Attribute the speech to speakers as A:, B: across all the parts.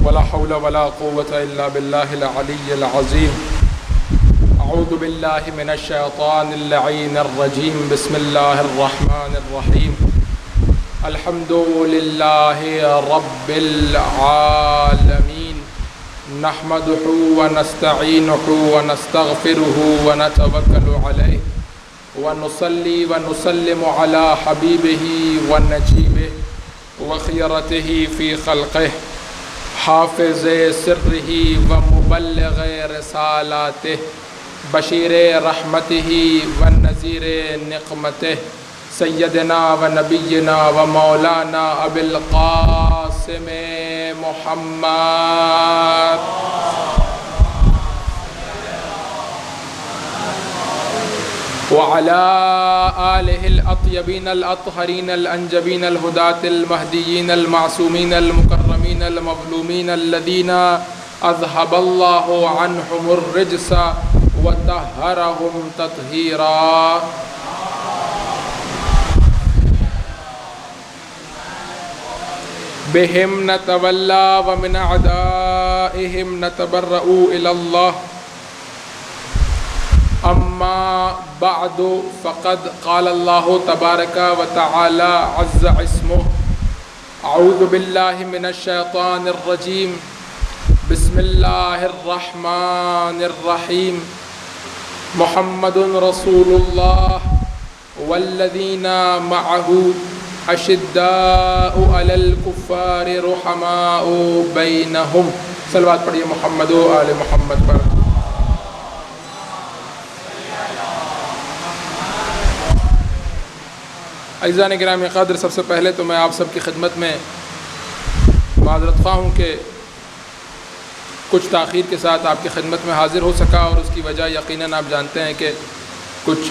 A: ولا حول ولا قوة إلا بالله العلي العظيم. أعوذ بالله من الشيطان اللعين الرجيم. بسم الله الرحمن الرحيم. الحمد لله رب العالمين. نحمده ونستعينه ونستغفره ونتوكل عليه ونصلي ونسلم على حبيبه ونجيبه وخيرته في خلقه حافظ سره ومبلغ رسالاته بشیر رحمته ونذیر نقمته سیدنا و نبینا و مولانا ابی القاسم محمد وعلى آلہ الأطیبین الأطہرین الأنجبین الہداة المہدیین المعصومین المکرمین المظلومین الذین اذهب اللہ عنہم الرجس وطہرہم تطہیرا. بہم نتولا ومن اعدائہم نتبرأ الی اللہ. اما بعد فقد قال اللہ تبارک و تعالی عز اسمہ. اعوذ باللہ من الشیطان الرجیم. بسم اللہ الرحمن الرحیم. محمد رسول اللہ والذین معہ اشداء علی الکفار رحماء بینہم. صلوات پڑھیے محمد و آل محمد پر. عزیزان گرامی قدر، سب سے پہلے تو میں آپ سب کی خدمت میں معذرت خواہ ہوں کہ کچھ تاخیر کے ساتھ آپ کی خدمت میں حاضر ہو سکا، اور اس کی وجہ یقیناً آپ جانتے ہیں کہ کچھ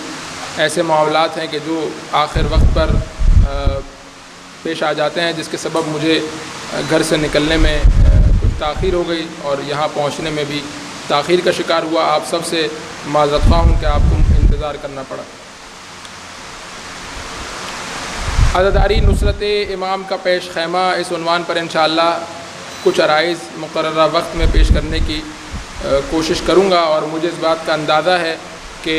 A: ایسے معاملات ہیں کہ جو آخر وقت پر پیش آ جاتے ہیں، جس کے سبب مجھے گھر سے نکلنے میں کچھ تاخیر ہو گئی اور یہاں پہنچنے میں بھی تاخیر کا شکار ہوا. آپ سب سے معذرت خواہ ہوں کہ آپ کو انتظار کرنا پڑا. عزاداری نصرت امام کا پیش خیمہ، اس عنوان پر انشاءاللہ کچھ عرائض مقررہ وقت میں پیش کرنے کی کوشش کروں گا، اور مجھے اس بات کا اندازہ ہے کہ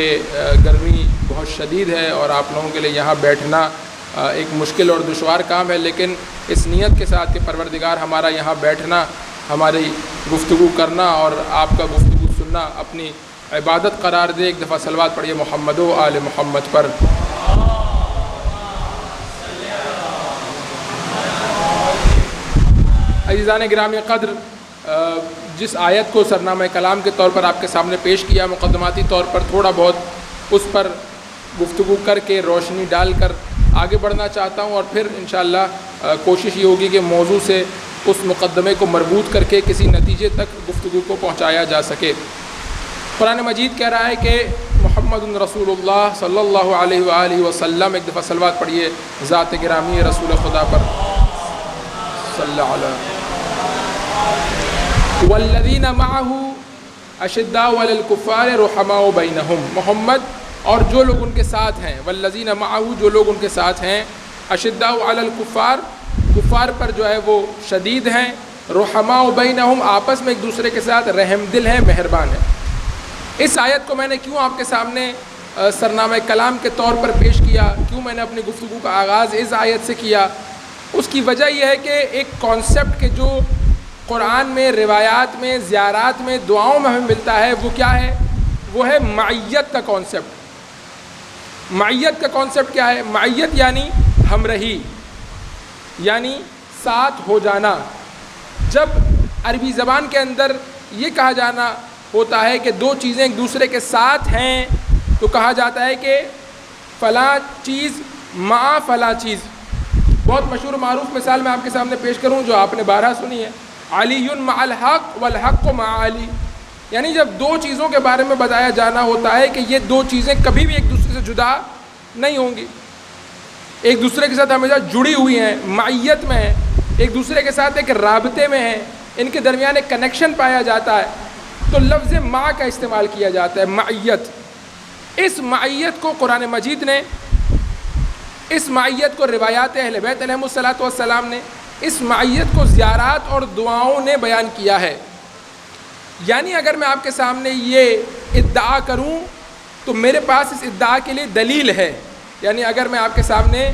A: گرمی بہت شدید ہے اور آپ لوگوں کے لیے یہاں بیٹھنا ایک مشکل اور دشوار کام ہے، لیکن اس نیت کے ساتھ کہ پروردگار ہمارا یہاں بیٹھنا، ہماری گفتگو کرنا اور آپ کا گفتگو سننا اپنی عبادت قرار دے. ایک دفعہ صلوات پڑھیے محمد و آل محمد پر. عزیزان گرامی قدر، جس آیت کو سرنامہ کلام کے طور پر آپ کے سامنے پیش کیا، مقدماتی طور پر تھوڑا بہت اس پر گفتگو کر کے روشنی ڈال کر آگے بڑھنا چاہتا ہوں، اور پھر انشاءاللہ کوشش یہ ہوگی کہ موضوع سے اس مقدمے کو مربوط کر کے کسی نتیجے تک گفتگو کو پہنچایا جا سکے. قرآن مجید کہہ رہا ہے کہ محمد رسول اللہ صلی اللہ علیہ وآلہ وسلم. ایک دفعہ صلوات پڑھیے ذات گرامی رسول خدا پر صلی اللہ علیہ. والذین معہ اشداء علی الکفار رحماء بینہم. محمد اور جو لوگ ان کے ساتھ ہیں، والذین معہ جو لوگ ان کے ساتھ ہیں، اشداء علی الکفار کفار پر جو ہے وہ شدید ہیں، رحماء بینہم آپس میں ایک دوسرے کے ساتھ رحم دل ہیں، مہربان ہیں. اس آیت کو میں نے کیوں آپ کے سامنے سرنامہ کلام کے طور پر پیش کیا، کیوں میں نے اپنی گفتگو کا آغاز اس آیت سے کیا؟ اس کی وجہ یہ ہے کہ ایک کانسیپٹ کہ جو قرآن میں، روایات میں، زیارات میں، دعاؤں میں ہمیں ملتا ہے، وہ کیا ہے؟ وہ ہے معیت کا کانسیپٹ. معیت کا کانسیپٹ کیا ہے؟ معیت یعنی ہمرہی، یعنی ساتھ ہو جانا. جب عربی زبان کے اندر یہ کہا جانا ہوتا ہے کہ دو چیزیں ایک دوسرے کے ساتھ ہیں، تو کہا جاتا ہے کہ فلاں چیز مع فلاں چیز. بہت مشہور و معروف مثال میں آپ کے سامنے پیش کروں جو آپ نے بارہا سنی ہے، علی مع الحق والحق مع علی. یعنی جب دو چیزوں کے بارے میں بتایا جانا ہوتا ہے کہ یہ دو چیزیں کبھی بھی ایک دوسرے سے جدا نہیں ہوں گی، ایک دوسرے کے ساتھ ہمیشہ جڑی ہوئی ہیں، معیت میں ہیں، ایک دوسرے کے ساتھ ایک رابطے میں ہیں، ان کے درمیان ایک کنیکشن پایا جاتا ہے، تو لفظ مع کا استعمال کیا جاتا ہے، معیت. اس معیت کو قرآن مجید نے، اس معیت کو روایات اہل بیت علیہم الصلاۃ والسلام نے، اس معیت کو زیارات اور دعاؤں نے بیان کیا ہے. یعنی اگر میں آپ کے سامنے یہ ادعا کروں تو میرے پاس اس ادعا کے لیے دلیل ہے. یعنی اگر میں آپ کے سامنے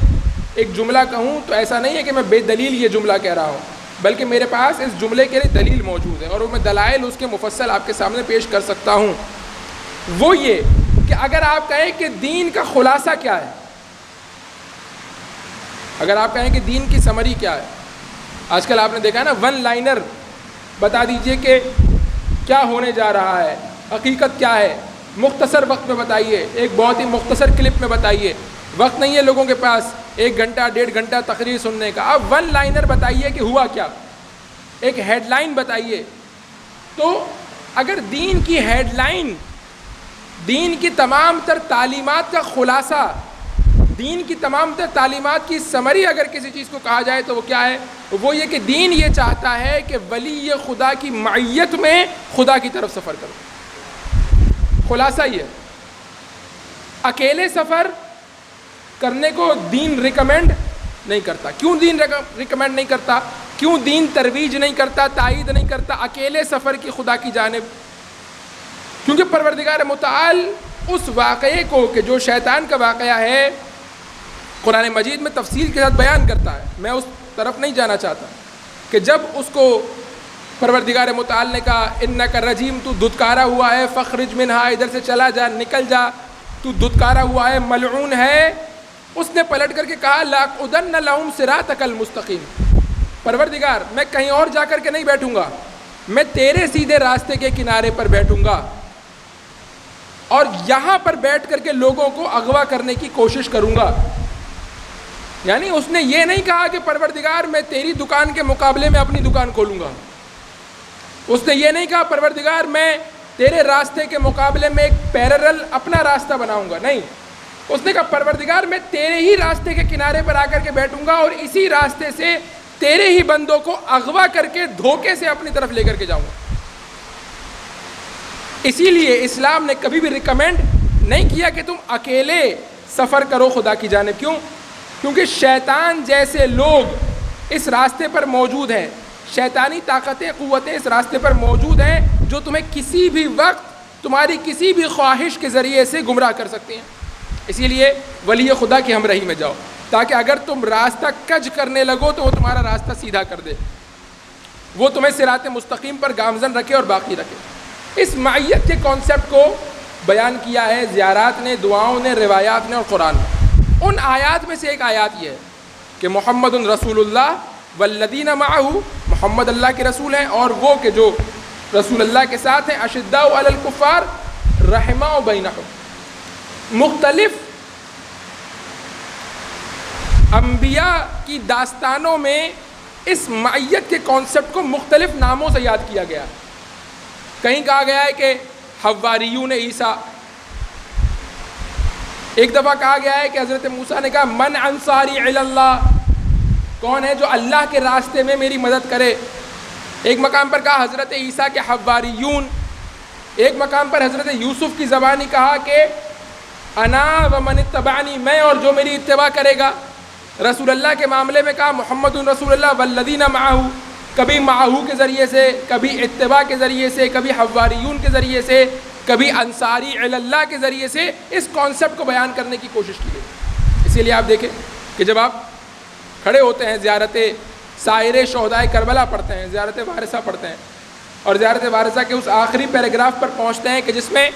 A: ایک جملہ کہوں تو ایسا نہیں ہے کہ میں بے دلیل یہ جملہ کہہ رہا ہوں، بلکہ میرے پاس اس جملے کے لیے دلیل موجود ہے اور وہ میں دلائل اس کے مفصل آپ کے سامنے پیش کر سکتا ہوں. وہ یہ کہ اگر آپ کہیں کہ دین کا خلاصہ کیا ہے، اگر آپ کہیں کہ دین کی سمری کیا ہے، آج کل آپ نے دیکھا ہے نا ون لائنر بتا دیجئے کہ کیا ہونے جا رہا ہے، حقیقت کیا ہے، مختصر وقت میں بتائیے، ایک بہت ہی مختصر کلپ میں بتائیے. وقت نہیں ہے لوگوں کے پاس 1 گھنٹہ 1.5 گھنٹہ تقریر سننے کا. اب ون لائنر بتائیے کہ ہوا کیا، ایک ہیڈ لائن بتائیے. تو اگر دین کی ہیڈ لائن، دین کی تمام تر تعلیمات کا خلاصہ، دین کی تمام تر تعلیمات کی سمری اگر کسی چیز کو کہا جائے تو وہ کیا ہے؟ وہ یہ کہ دین یہ چاہتا ہے کہ ولی خدا کی معیت میں خدا کی طرف سفر کرو. خلاصہ یہ اکیلے سفر کرنے کو دین ریکمینڈ نہیں کرتا. کیوں دین ریکمینڈ نہیں کرتا؟ کیوں دین ترویج نہیں کرتا، تائید نہیں کرتا اکیلے سفر کی خدا کی جانب؟ کیونکہ پروردگار متعال اس واقعے کو کہ جو شیطان کا واقعہ ہے قرآن مجید میں تفصیل کے ساتھ بیان کرتا ہے. میں اس طرف نہیں جانا چاہتا کہ جب اس کو پروردگار متعال نے کہا انک رجیم، تو دھتکارا ہوا ہے، فخرج منہا، ادھر سے چلا جا، نکل جا، تو دھتکارا ہوا ہے، ملعون ہے. اس نے پلٹ کر کے کہا لاقعدن لہم صراطک المستقیم، پروردگار میں کہیں اور جا کر کے نہیں بیٹھوں گا، میں تیرے سیدھے راستے کے کنارے پر بیٹھوں گا اور یہاں پر بیٹھ کر کے لوگوں کو اغوا کرنے کی کوشش کروں گا. یعنی اس نے یہ نہیں کہا کہ پروردگار میں تیری دکان کے مقابلے میں اپنی دکان کھولوں گا. اس نے یہ نہیں کہا پروردگار میں تیرے راستے کے مقابلے میں ایک پیرلل اپنا راستہ بناؤں گا. نہیں، اس نے کہا پروردگار میں تیرے ہی راستے کے کنارے پر آ کر کے بیٹھوں گا اور اسی راستے سے تیرے ہی بندوں کو اغوا کر کے دھوکے سے اپنی طرف لے کر کے جاؤں گا. اسی لیے اسلام نے کبھی بھی ریکمینڈ نہیں کیا کہ تم اکیلے سفر کرو خدا کی جانب. کیوں؟ کیونکہ شیطان جیسے لوگ اس راستے پر موجود ہیں، شیطانی طاقتیں، قوتیں اس راستے پر موجود ہیں جو تمہیں کسی بھی وقت تمہاری کسی بھی خواہش کے ذریعے سے گمراہ کر سکتی ہیں. اسی لیے ولی خدا کی ہمراہی میں جاؤ تاکہ اگر تم راستہ کج کرنے لگو تو وہ تمہارا راستہ سیدھا کر دے، وہ تمہیں صراط مستقیم پر گامزن رکھے اور باقی رکھے. اس معیت کے کانسیپٹ کو بیان کیا ہے زیارات نے، دعاؤں نے، روایات نے اور قرآن نے. ان آیات میں سے ایک آیات یہ ہے کہ محمد رسول اللہ والذین معہ، محمد اللہ کے رسول ہیں اور وہ کہ جو رسول اللہ کے ساتھ ہیں، اشداء علی الکفار رحماء بینہم. مختلف انبیاء کی داستانوں میں اس معیت کے کانسیپٹ کو مختلف ناموں سے یاد کیا گیا. کہیں کہا گیا ہے کہ حواریون عیسیٰ، ایک دفعہ کہا گیا ہے کہ حضرت موسیٰ نے کہا من انصاری الی اللہ، کون ہے جو اللہ کے راستے میں میری مدد کرے. ایک مقام پر کہا حضرت عیسیٰ کے حواریون. ایک مقام پر حضرت یوسف کی زبانی کہا کہ انا ومن اتبعنی، میں اور جو میری اتباع کرے گا. رسول اللہ کے معاملے میں کہا محمد رسول اللہ والذین معہ، کبھی معہو کے ذریعے سے، کبھی اتباع کے ذریعے سے، کبھی حواریون کے ذریعے سے، کبھی انصاری الی اللہ کے ذریعے سے اس کانسیپٹ کو بیان کرنے کی کوشش کی گئی. اسی لیے آپ دیکھیں کہ جب آپ کھڑے ہوتے ہیں زیارت سائر شہدائے کربلا پڑھتے ہیں، زیارت وارثہ پڑھتے ہیں اور زیارت وارثہ کے اس آخری پیراگراف پر پہنچتے ہیں کہ جس میں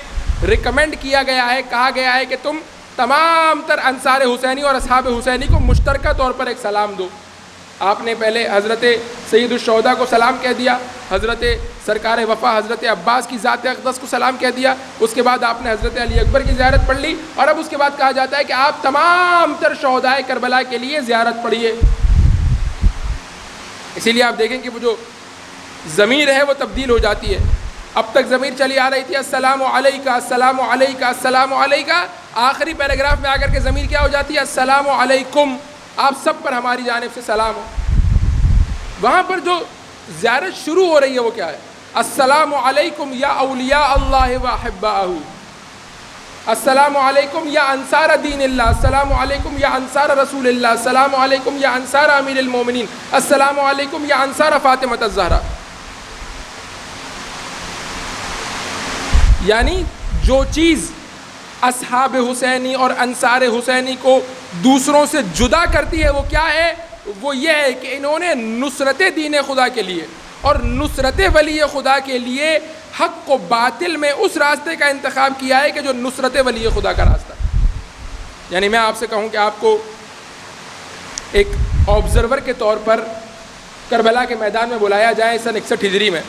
A: ریکمینڈ کیا گیا ہے، کہا گیا ہے کہ تم تمام تر انصار حسینی اور اصحاب حسینی کو مشترکہ طور پر ایک سلام دو. آپ نے پہلے حضرت سید الشہداء کو سلام کہہ دیا، حضرت سرکار وفا حضرت عباس کی ذات اقدس کو سلام کہہ دیا، اس کے بعد آپ نے حضرت علی اکبر کی زیارت پڑھ لی اور اب اس کے بعد کہا جاتا ہے کہ آپ تمام تر شہدائے کربلا کے لیے زیارت پڑھیے. اسی لیے آپ دیکھیں کہ وہ جو ضمیر ہے وہ تبدیل ہو جاتی ہے. اب تک ضمیر چلی آ رہی تھی السلام علیکہ السلام علیکہ السلام علیکہ، آخری پیراگراف میں آ کر کے ضمیر کیا ہو جاتی ہے؟ السلام علیکم، آپ سب پر ہماری جانب سے سلام ہو. وہاں پر جو زیارت شروع ہو رہی ہے وہ کیا ہے؟ السلام علیکم یا اولیاء اللہ و احباءہ، السلام علیکم یا انصار دین اللہ، السلام علیکم یا انصار رسول اللہ، السلام علیکم یا انصار امیر المومنین، السلام علیکم یا انصار فاطمہ الزہرا۔ یعنی جو چیز اصحاب حسینی اور انصار حسینی کو دوسروں سے جدا کرتی ہے وہ کیا ہے؟ وہ یہ ہے کہ انہوں نے نصرت دین خدا کے لیے اور نصرت ولی خدا کے لیے حق و باطل میں اس راستے کا انتخاب کیا ہے کہ جو نصرت ولی خدا کا راستہ ہے۔ یعنی میں آپ سے کہوں کہ آپ کو ایک آبزرور کے طور پر کربلا کے میدان میں بلایا جائے سن 61 ہجری میں،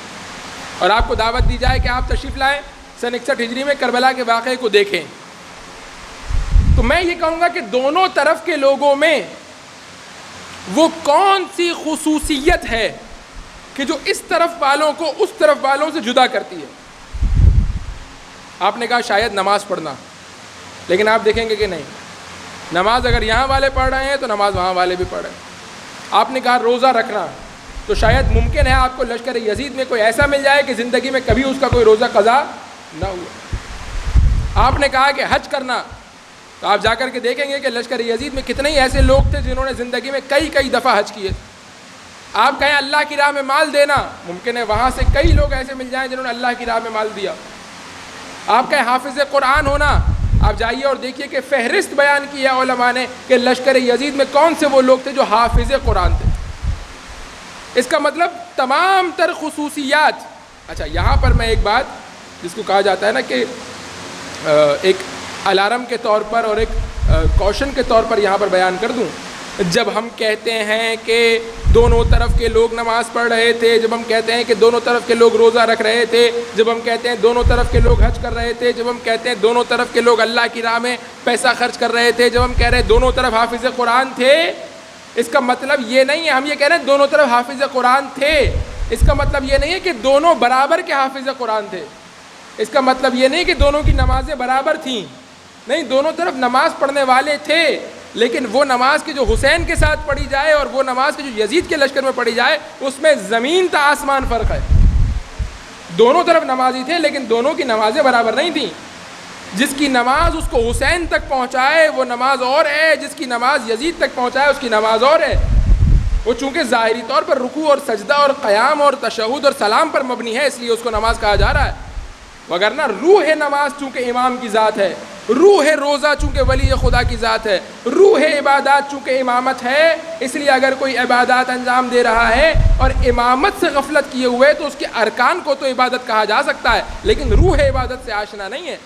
A: اور آپ کو دعوت دی جائے کہ آپ تشریف لائیں سن 61 ہجری میں کربلا کے واقعے کو دیکھیں، تو میں یہ کہوں گا کہ دونوں طرف کے لوگوں میں وہ کون سی خصوصیت ہے کہ جو اس طرف والوں کو اس طرف والوں سے جدا کرتی ہے؟ آپ نے کہا شاید نماز پڑھنا، لیکن آپ دیکھیں گے کہ نہیں، نماز اگر یہاں والے پڑھ رہے ہیں تو نماز وہاں والے بھی پڑھ رہے ہیں۔ آپ نے کہا روزہ رکھنا، تو شاید ممکن ہے آپ کو لشکر یزید میں کوئی ایسا مل جائے کہ زندگی میں کبھی اس کا کوئی روزہ قضا نہ ہوا۔ آپ نے کہا کہ حج کرنا، تو آپ جا کر کے دیکھیں گے کہ لشکر یزید میں کتنے ہی ایسے لوگ تھے جنہوں نے زندگی میں کئی دفعہ حج کیے۔ آپ کہیں اللہ کی راہ میں مال دینا، ممکن ہے وہاں سے کئی لوگ ایسے مل جائیں جنہوں نے اللہ کی راہ میں مال دیا۔ آپ کہیں حافظ قرآن ہونا، آپ جائیے اور دیکھیے کہ فہرست بیان کی ہے علماء نے کہ لشکر یزید میں کون سے وہ لوگ تھے جو حافظ قرآن تھے۔ اس کا مطلب تمام تر خصوصیات۔ اچھا، یہاں پر میں ایک بات جس کو کہا جاتا ہے نا کہ ایک الارم کے طور پر اور ایک کوشن کے طور پر یہاں پر بیان کر دوں، جب ہم کہتے ہیں کہ دونوں طرف کے لوگ نماز پڑھ رہے تھے، جب ہم کہتے ہیں کہ دونوں طرف کے لوگ روزہ رکھ رہے تھے، جب ہم کہتے ہیں دونوں طرف کے لوگ حج کر رہے تھے، جب ہم کہتے ہیں دونوں طرف کے لوگ اللہ کی راہ میں پیسہ خرچ کر رہے تھے، جب ہم کہہ رہے ہیں دونوں طرف حافظ قرآن تھے، اس کا مطلب یہ نہیں ہے ہم یہ کہہ رہے ہیں دونوں طرف حافظ قرآن تھے، اس کا مطلب یہ نہیں ہے کہ دونوں برابر کے حافظ قرآن تھے، اس کا مطلب یہ نہیں کہ دونوں کی نمازیں برابر تھیں، نہیں، دونوں طرف نماز پڑھنے والے تھے، لیکن وہ نماز کی جو حسین کے ساتھ پڑھی جائے اور وہ نماز کی جو یزید کے لشکر میں پڑھی جائے اس میں زمین تا آسمان فرق ہے۔ دونوں طرف نمازی تھے لیکن دونوں کی نمازیں برابر نہیں تھیں۔ جس کی نماز اس کو حسین تک پہنچائے وہ نماز اور ہے، جس کی نماز یزید تک پہنچائے اس کی نماز اور ہے۔ وہ چونکہ ظاہری طور پر رکوع اور سجدہ اور قیام اور تشہد اور سلام پر مبنی ہے اس لیے اس کو نماز کہا جا رہا ہے، وگرنہ روح نماز چونکہ امام کی ذات ہے، روح روزہ چونکہ ولی خدا کی ذات ہے، روح عبادات چونکہ امامت ہے، اس لیے اگر کوئی عبادات انجام دے رہا ہے اور امامت سے غفلت کیے ہوئے تو اس کے ارکان کو تو عبادت کہا جا سکتا ہے لیکن روح عبادت سے آشنا نہیں ہے۔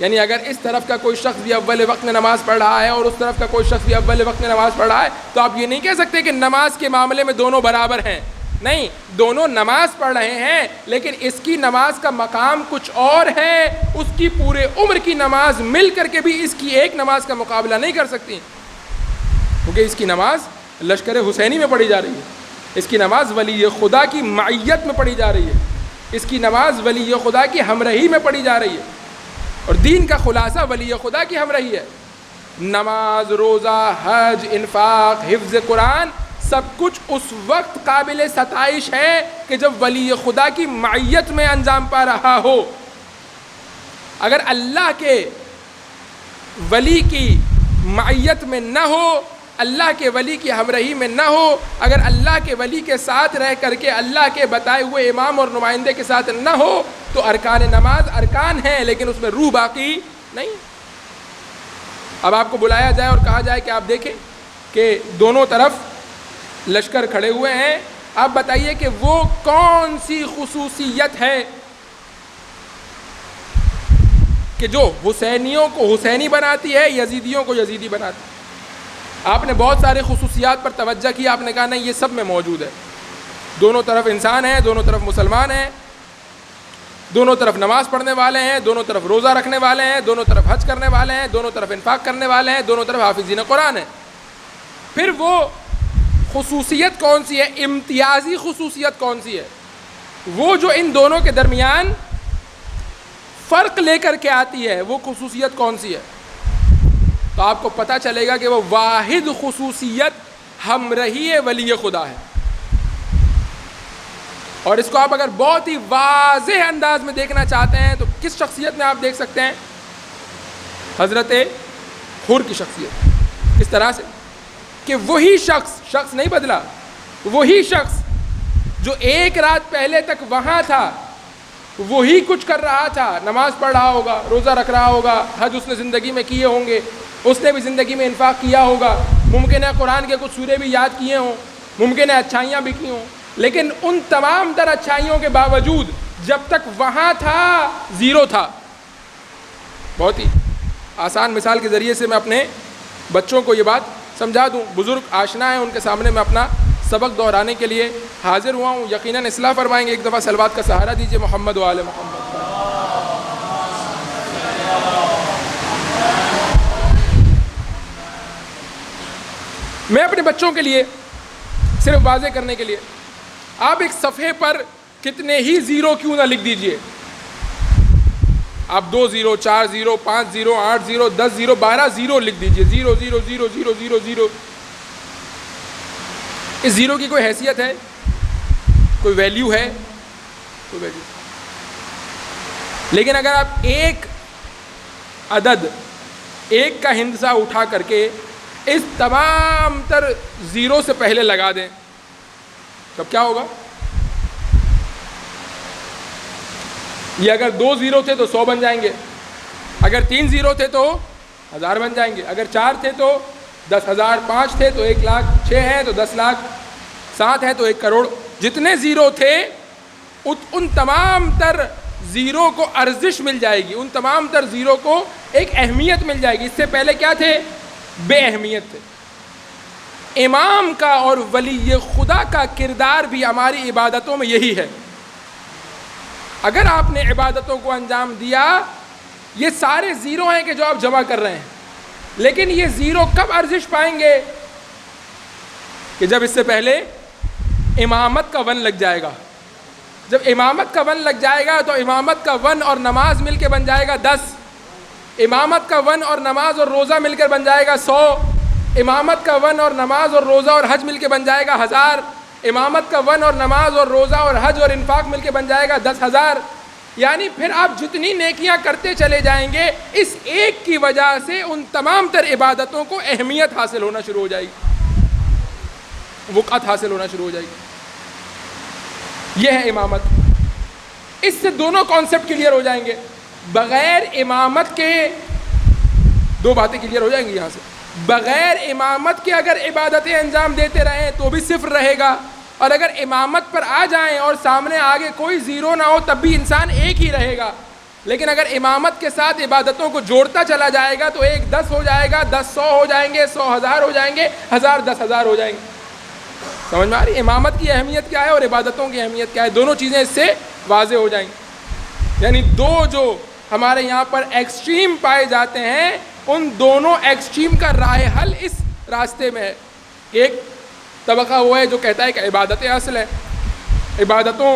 A: یعنی اگر اس طرف کا کوئی شخص بھی اول وقت میں نماز پڑھ رہا ہے اور اس طرف کا کوئی شخص بھی اول وقت میں نماز پڑھ رہا ہے تو آپ یہ نہیں کہہ سکتے کہ نماز کے معاملے میں دونوں برابر ہیں، نہیں، دونوں نماز پڑھ رہے ہیں لیکن اس کی نماز کا مقام کچھ اور ہے، اس کی پورے عمر کی نماز مل کر کے بھی اس کی ایک نماز کا مقابلہ نہیں کر سکتی، کیونکہ اس کی نماز لشکر حسینی میں پڑھی جا رہی ہے، اس کی نماز ولی خدا کی معیت میں پڑھی جا رہی ہے، اس کی نماز ولی خدا کی ہمراہی میں پڑھی جا رہی ہے، اور دین کا خلاصہ ولی خدا کی ہمراہی ہے۔ نماز، روزہ، حج، انفاق، حفظ قرآن سب کچھ اس وقت قابل ستائش ہے کہ جب ولی خدا کی معیت میں انجام پا رہا ہو۔ اگر اللہ کے ولی کی معیت میں نہ ہو، اللہ کے ولی کی ہمراہی میں نہ ہو، اگر اللہ کے ولی کے ساتھ رہ کر کے اللہ کے بتائے ہوئے امام اور نمائندے کے ساتھ نہ ہو تو ارکان نماز ارکان ہیں لیکن اس میں روح باقی نہیں۔ اب آپ کو بلایا جائے اور کہا جائے کہ آپ دیکھیں کہ دونوں طرف لشکر کھڑے ہوئے ہیں، آپ بتائیے کہ وہ کون سی خصوصیت ہے کہ جو حسینیوں کو حسینی بناتی ہے، یزیدیوں کو یزیدی بناتی ہے؟ آپ نے بہت سارے خصوصیات پر توجہ کی، آپ نے کہا نہیں یہ سب میں موجود ہے، دونوں طرف انسان ہیں، دونوں طرف مسلمان ہیں، دونوں طرف نماز پڑھنے والے ہیں، دونوں طرف روزہ رکھنے والے ہیں، دونوں طرف حج کرنے والے ہیں، دونوں طرف انفاق کرنے والے ہیں، دونوں طرف حافظین قرآن ہیں۔ پھر وہ خصوصیت کون سی ہے، امتیازی خصوصیت کون سی ہے، وہ جو ان دونوں کے درمیان فرق لے کر کے آتی ہے، وہ خصوصیت کون سی ہے؟ تو آپ کو پتہ چلے گا کہ وہ واحد خصوصیت ہمراہی ولی خدا ہے، اور اس کو آپ اگر بہت ہی واضح انداز میں دیکھنا چاہتے ہیں تو کس شخصیت میں آپ دیکھ سکتے ہیں؟ حضرت حر کی شخصیت اس طرح سے کہ وہی شخص نہیں بدلا، وہی شخص جو ایک رات پہلے تک وہاں تھا، وہی کچھ کر رہا تھا، نماز پڑھ رہا ہوگا، روزہ رکھ رہا ہوگا، حج اس نے زندگی میں کیے ہوں گے، اس نے بھی زندگی میں انفاق کیا ہوگا، ممکن ہے قرآن کے کچھ سورے بھی یاد کیے ہوں، ممکن ہے اچھائیاں بھی کی ہوں، لیکن ان تمام تر اچھائیوں کے باوجود جب تک وہاں تھا زیرو تھا۔ بہت ہی آسان مثال کے ذریعے سے میں اپنے بچوں کو یہ بات سمجھا دوں، بزرگ آشنا ہیں ان کے سامنے میں اپنا سبق دہرانے کے لیے حاضر ہوا ہوں، یقیناً اصلاح فرمائیں گے۔ ایک دفعہ صلوات کا سہارا دیجیے محمد و آل محمد۔ میں اپنے بچوں کے لیے صرف واضح کرنے کے لیے، آپ ایک صفحے پر کتنے ہی زیرو کیوں نہ لکھ دیجئے، آپ 2 0 4 0 5 0 8 0 10 0 12 0 لکھ دیجئے، 0 0 0 0 0 0۔ اس زیرو کی کوئی حیثیت ہے، کوئی ویلیو ہے؟ کوئی ویلیو۔ لیکن اگر آپ ایک عدد، ایک کا ہندسہ اٹھا کر کے اس تمام تر زیرو سے پہلے لگا دیں تب کیا ہوگا؟ یہ اگر 2 0 تھے تو 100 بن جائیں گے، اگر 3 0 تھے تو 1000 بن جائیں گے، اگر 4 تھے تو 10,000، 5 تھے تو 1 لاکھ، 6 ہیں تو 10 لاکھ، 7 ہیں تو 1 کروڑ۔ جتنے زیرو تھے ان تمام تر زیرو کو ارزش مل جائے گی، ان تمام تر زیرو کو ایک اہمیت مل جائے گی۔ اس سے پہلے کیا تھے؟ بے اہمیت تھے۔ امام کا اور ولی خدا کا کردار بھی ہماری عبادتوں میں یہی ہے۔ اگر آپ نے عبادتوں کو انجام دیا، یہ سارے زیرو ہیں کہ جو آپ جمع کر رہے ہیں، لیکن یہ زیرو کب ارزش پائیں گے؟ کہ جب اس سے پہلے امامت کا ون لگ جائے گا۔ جب امامت کا ون لگ جائے گا تو امامت کا ون اور نماز مل کے بن جائے گا 10، امامت کا ون اور نماز اور روزہ مل کر بن جائے گا 100، امامت کا ون اور نماز اور روزہ اور حج مل کے بن جائے گا 1000، امامت کا ون اور نماز اور روزہ اور حج اور انفاق مل کے بن جائے گا 10,000۔ یعنی پھر آپ جتنی نیکیاں کرتے چلے جائیں گے، اس ایک کی وجہ سے ان تمام تر عبادتوں کو اہمیت حاصل ہونا شروع ہو جائے گی، وقعت حاصل ہونا شروع ہو جائے گی۔ یہ ہے امامت۔ اس سے دونوں کانسیپٹ کلیئر ہو جائیں گے۔ بغیر امامت کے 2 باتیں کلیئر ہو جائیں گی یہاں سے۔ بغیر امامت کے اگر عبادتیں انجام دیتے رہیں تو بھی صفر رہے گا، اور اگر امامت پر آ جائیں اور سامنے آگے کوئی زیرو نہ ہو تب بھی انسان ایک ہی رہے گا۔ لیکن اگر امامت کے ساتھ عبادتوں کو جوڑتا چلا جائے گا تو 1 10 ہو جائے گا، 10 100 ہو جائیں گے، 100 1000 ہو جائیں گے، 1000 10,000 ہو جائیں گے۔ سمجھ میں آ رہی ہے امامت کی اہمیت کیا ہے اور عبادتوں کی اہمیت کیا ہے؟ دونوں چیزیں اس سے واضح ہو جائیں گی۔ یعنی دو جو ہمارے یہاں پر ایکسٹریم پائے جاتے ہیں، ان دونوں ایکسٹریم کا راہ حل اس راستے میں ہے۔ ایک طبقہ وہ ہے جو کہتا ہے کہ عبادتیں اصل ہیں، عبادتوں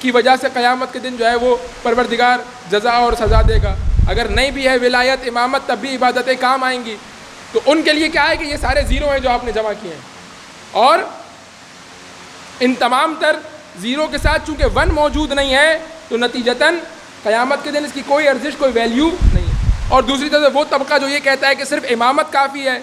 A: کی وجہ سے قیامت کے دن جو ہے وہ پروردگار جزا اور سزا دے گا، اگر نہیں بھی ہے ولایت امامت تب بھی عبادتیں کام آئیں گی۔ تو ان کے لیے کیا ہے کہ یہ سارے زیرو ہیں جو آپ نے جمع کیے ہیں، اور ان تمام تر زیرو کے ساتھ چونکہ 1 موجود نہیں ہے تو نتیجتاً قیامت کے دن اس کی کوئی ارزش، کوئی ویلیو نہیں ہے۔ اور دوسری طرف وہ طبقہ جو یہ کہتا ہے کہ صرف امامت کافی ہے،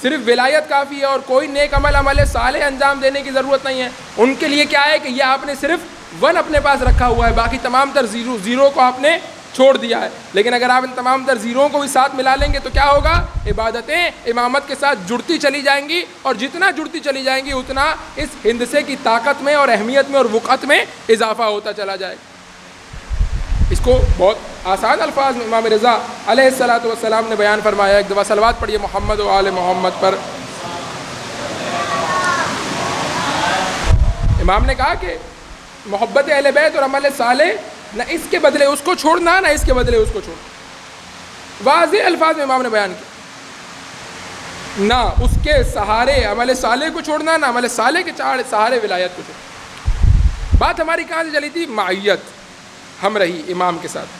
A: صرف ولایت کافی ہے اور کوئی نیک عمل صالح انجام دینے کی ضرورت نہیں ہے، ان کے لیے کیا ہے کہ یہ آپ نے صرف 1 اپنے پاس رکھا ہوا ہے، باقی تمام تر زیرو کو آپ نے چھوڑ دیا ہے۔ لیکن اگر آپ ان تمام تر زیرو کو بھی ساتھ ملا لیں گے تو کیا ہوگا؟ عبادتیں امامت کے ساتھ جڑتی چلی جائیں گی، اور جتنا جڑتی چلی جائیں گی اتنا اس ہندسے کی طاقت میں اور اہمیت میں اور وقعت میں اضافہ ہوتا چلا جائے گا۔ اس کو بہت آسان الفاظ میں امام رضا علیہ الصلوۃ والسلام نے بیان فرمایا۔ ایک دفعہ صلوات پڑھیے محمد و آل محمد پر۔ امام نے کہا کہ محبت اہل بیت اور عمل صالح، نہ اس کے بدلے اس کو چھوڑنا، نہ اس کے بدلے اس کو چھوڑنا۔ واضح الفاظ میں امام نے بیان کیا، نہ اس کے سہارے عمل صالح کو چھوڑنا، نہ عمل صالح کے سہارے ولایت کو چھوڑنا۔ بات ہماری کہاں سے چلی تھی؟ معیت، ہم رہی امام کے ساتھ۔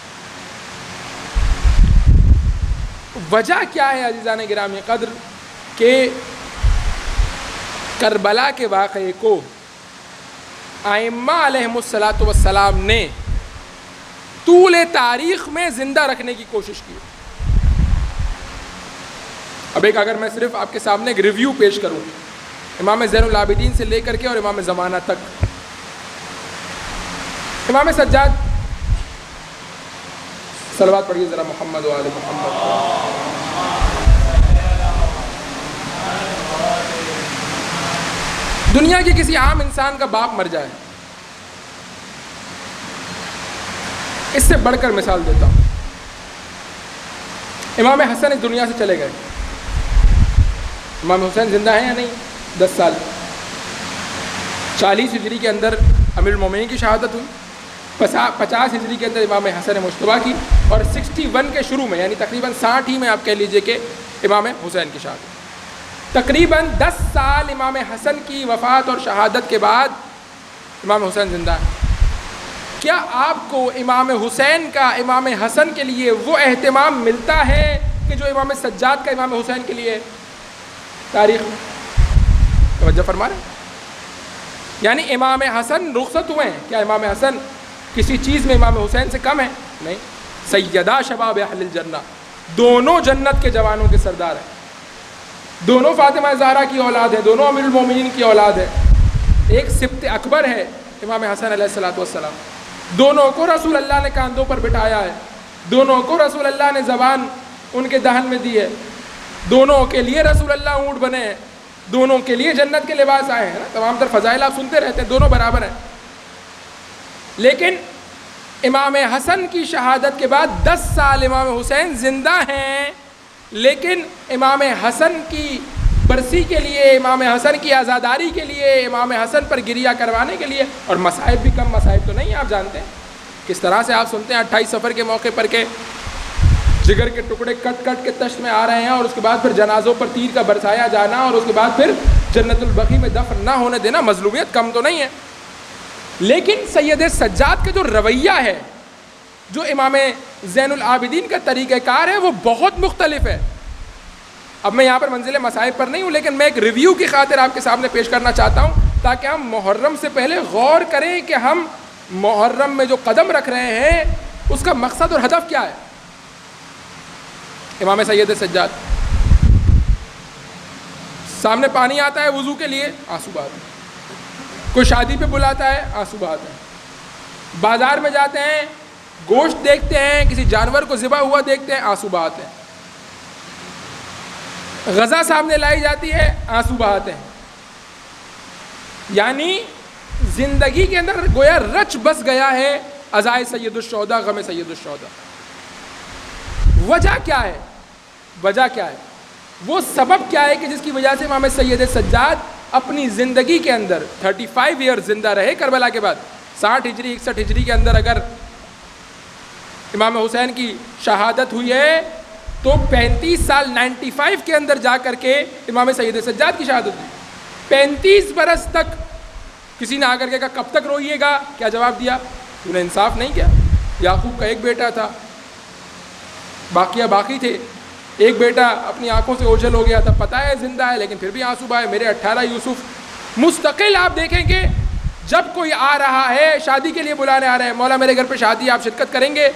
A: وجہ کیا ہے عزیزان گرامی قدر کہ کربلا کے واقعے کو ائمہ علیہم الصلاۃ والسلام نے طول تاریخ میں زندہ رکھنے کی کوشش کی۔ اب ایک اگر میں صرف آپ کے سامنے ایک ریویو پیش کروں امام زین العابدین سے لے کر کے اور امام زمانہ تک. امام سجاد، صلوات پڑھیے ذرا محمد و آل محمد. دنیا کے کسی عام انسان کا باپ مر جائے، اس سے بڑھ کر مثال دیتا ہوں. امام حسن اس دنیا سے چلے گئے. امام حسین زندہ ہیں یا نہیں؟ 10 سال. 40 ہجری کے اندر امیر المومنین کی شہادت ہوئی، 50 ہجری کے اندر امام حسن مجتبیٰ کی، اور 61 کے شروع میں یعنی تقریباً 60 ہی میں آپ کہہ لیجئے کہ امام حسین کی شہادت. تقریباً 10 سال امام حسن کی وفات اور شہادت کے بعد امام حسین زندہ ہے. کیا آپ کو امام حسین کا امام حسن کے لیے وہ اہتمام ملتا ہے کہ جو امام سجاد کا امام حسین کے لیے؟ تاریخ توجہ فرما رہے ہیں. یعنی امام حسن رخصت ہوئے ہیں، کیا امام حسن کسی چیز میں امام حسین سے کم ہے؟ نہیں. سیدہ شباب اہل الجنہ، دونوں جنت کے جوانوں کے سردار ہیں، دونوں فاطمہ زہرا کی اولاد ہے، دونوں امیر المومنین کی اولاد ہے. ایک سبط اکبر ہے امام حسن علیہ الصلوۃ والسلام. دونوں کو رسول اللہ نے کاندھوں پر بٹھایا ہے، دونوں کو رسول اللہ نے زبان ان کے دہن میں دی ہے، دونوں کے لیے رسول اللہ اونٹ بنے ہیں، دونوں کے لیے جنت کے لباس آئے ہیں. تمام تر فضائل آپ سنتے رہتے ہیں، دونوں برابر ہیں. لیکن امام حسن کی شہادت کے بعد 10 سال امام حسین زندہ ہیں، لیکن امام حسن کی برسی کے لیے، امام حسن کی عزاداری کے لیے، امام حسن پر گریہ کروانے کے لیے، اور مصائب بھی کم مصائب تو نہیں. آپ جانتے ہیں کس طرح سے آپ سنتے ہیں 28 سفر کے موقع پر کہ جگر کے ٹکڑے کٹ کٹ کے تشت میں آ رہے ہیں، اور اس کے بعد پھر جنازوں پر تیر کا برسایا جانا، اور اس کے بعد پھر جنت البقیع میں دفن نہ ہونے دینا. مظلومیت کم تو نہیں ہے. لیکن سید سجاد کا جو رویہ ہے، جو امام زین العابدین کا طریقہ کار ہے، وہ بہت مختلف ہے. اب میں یہاں پر منزل مصائب پر نہیں ہوں، لیکن میں ایک ریویو کی خاطر آپ کے سامنے پیش کرنا چاہتا ہوں تاکہ ہم محرم سے پہلے غور کریں کہ ہم محرم میں جو قدم رکھ رہے ہیں اس کا مقصد اور ہدف کیا ہے. امام سید سجاد، سامنے پانی آتا ہے وضو کے لیے، آنسو بہاتے ہیں. کوئی شادی پہ بلاتا ہے، آنسو بہاتے ہیں. بازار میں جاتے ہیں، گوشت دیکھتے ہیں، کسی جانور کو ذبح ہوا دیکھتے ہیں، آنسو بہاتے ہیں. غزہ سامنے لائی جاتی ہے، آنسو بہاتے ہیں. یعنی زندگی کے اندر گویا رچ بس گیا ہے عزائے سید الشہداء، غم سید الشہداء. وجہ کیا ہے؟ وجہ کیا ہے؟ وہ سبب کیا ہے کہ جس کی وجہ سے امام سید سجاد اپنی زندگی کے اندر 35 ایئر زندہ رہے کربلا کے بعد. 60 ہجری 61 ہجری کے اندر اگر امام حسین کی شہادت ہوئی ہے تو 35 سال 95 کے اندر جا کر کے امام سید سجاد کی شہادت ہوئی. 35 برس تک کسی نے آ کر کے کہا کب تک روئیے گا؟ کیا جواب دیا؟ تو نے انصاف نہیں کیا. یعقوب کا ایک بیٹا تھا، باقیہ باقی تھے. ایک بیٹا اپنی آنکھوں سے اوجھل ہو گیا تھا، پتہ ہے زندہ ہے لیکن پھر بھی آنسو بہائے. میرے 18 یوسف. مستقل آپ دیکھیں گے جب کوئی آ رہا ہے شادی کے لیے بلانے آ رہے ہیں، مولا میرے گھر پہ شادی، آپ شرکت کریں گے؟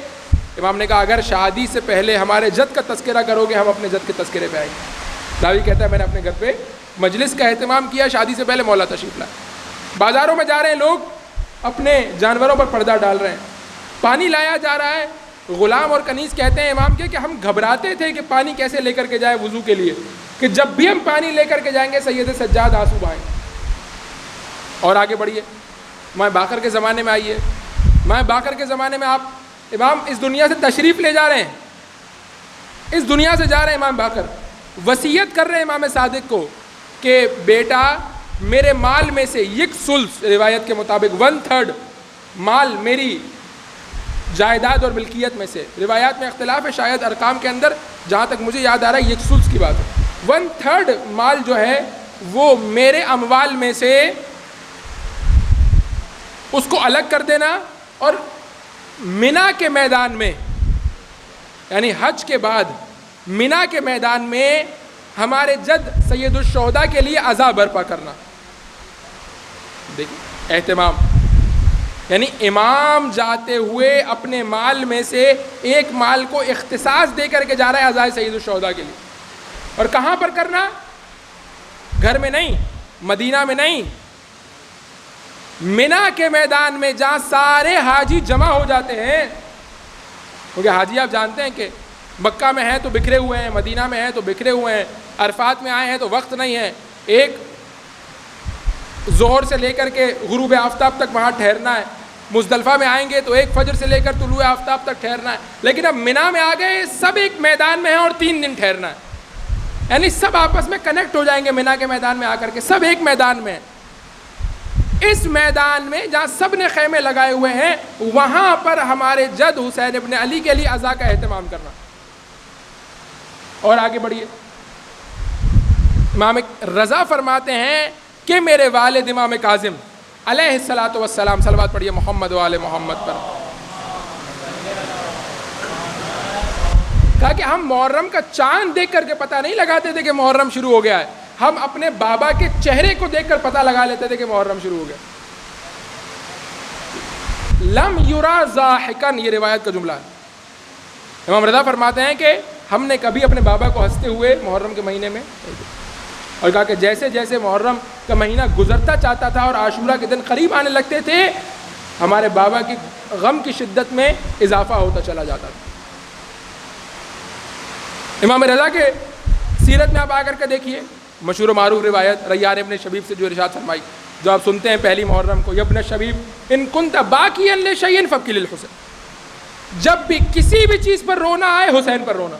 A: امام نے کہا اگر شادی سے پہلے ہمارے جد کا تذکرہ کرو گے ہم اپنے جد کے تذکرے پہ آئیں گے. راوی کہتا ہے میں نے اپنے گھر پہ مجلس کا اہتمام کیا، شادی سے پہلے مولا تشریف لائے. بازاروں میں جا رہے ہیں لوگ، اپنے جانوروں پر پردہ ڈال رہے ہیں. پانی لایا جا رہا ہے. غلام اور کنیز کہتے ہیں امام کے کہ ہم گھبراتے تھے کہ پانی کیسے لے کر کے جائے وضو کے لیے، کہ جب بھی ہم پانی لے کر کے جائیں گے سید سجاد آنسو بہائیں. اور آگے بڑھیے، ماں باقر کے زمانے میں آئیے. ماں باقر کے زمانے میں آپ امام اس دنیا سے تشریف لے جا رہے ہیں، اس دنیا سے جا رہے ہیں. امام باقر وصیت کر رہے ہیں امام صادق کو کہ بیٹا میرے مال میں سے یک ثلث، روایت کے مطابق 1/3 مال میری جائیداد اور ملکیت میں سے. روایات میں اختلاف ہے شاید ارقام کے اندر، جہاں تک مجھے یاد آ رہا ہے یک ثلث کی بات ہے. 1/3 مال جو ہے وہ میرے اموال میں سے اس کو الگ کر دینا، اور منا کے میدان میں یعنی حج کے بعد منا کے میدان میں ہمارے جد سید الشہداء کے لیے عزا برپا کرنا. دیکھیں اہتمام، یعنی امام جاتے ہوئے اپنے مال میں سے ایک مال کو اختصاص دے کر کے جا رہا ہے عزائے سید الشہداء کے لیے. اور کہاں پر کرنا؟ گھر میں نہیں، مدینہ میں نہیں، منا کے میدان میں جہاں سارے حاجی جمع ہو جاتے ہیں. کیونکہ حاجی آپ جانتے ہیں کہ مکہ میں ہیں تو بکھرے ہوئے ہیں، مدینہ میں ہیں تو بکھرے ہوئے ہیں، عرفات میں آئے ہیں تو وقت نہیں ہے، ایک ظہر سے لے کر کے غروب آفتاب تک وہاں ٹھہرنا ہے، مزدلفہ میں آئیں گے تو ایک فجر سے لے کر طلوع آفتاب تک ٹھہرنا ہے. لیکن اب منا میں آ گئے، سب ایک میدان میں ہیں اور 3 دن ٹھہرنا ہے، یعنی سب آپس میں کنیکٹ ہو جائیں گے منا کے میدان میں آ کر کے، سب ایک میدان میں. اس میدان میں جہاں سب نے خیمے لگائے ہوئے ہیں وہاں پر ہمارے جد حسین ابن علی کے لیے عزا کا اہتمام کرنا. اور آگے بڑھیے، امام رضا فرماتے ہیں کہ میرے والد امام کاظم علیہ الصلاۃ والسلام، صلوات پڑھیے محمد و آل محمد پر، کہا کہ ہم محرم کا چاند دیکھ کر کے پتہ نہیں لگاتے تھے کہ محرم شروع ہو گیا ہے، ہم اپنے بابا کے چہرے کو دیکھ کر پتہ لگا لیتے تھے کہ محرم شروع ہو گیا. لم یرا ضاحکا، یہ روایت کا جملہ ہے. امام رضا فرماتے ہیں کہ ہم نے کبھی اپنے بابا کو ہنستے ہوئے محرم کے مہینے میں، اور کہا کہ جیسے جیسے محرم کا مہینہ گزرتا چاہتا تھا اور عاشورہ کے دن قریب آنے لگتے تھے، ہمارے بابا کی غم کی شدت میں اضافہ ہوتا چلا جاتا تھا. امام رضا کے سیرت میں آپ آ کر کے دیکھیے، مشہور و معروف روایت ریان ابن شبیب سے جو ارشاد فرمائی، جو آپ سنتے ہیں پہلی محرم کو، ابن شبیب ان کنت باکیا لشیء فابکی للحسین، جب بھی کسی بھی چیز پر رونا آئے حسین پر رونا،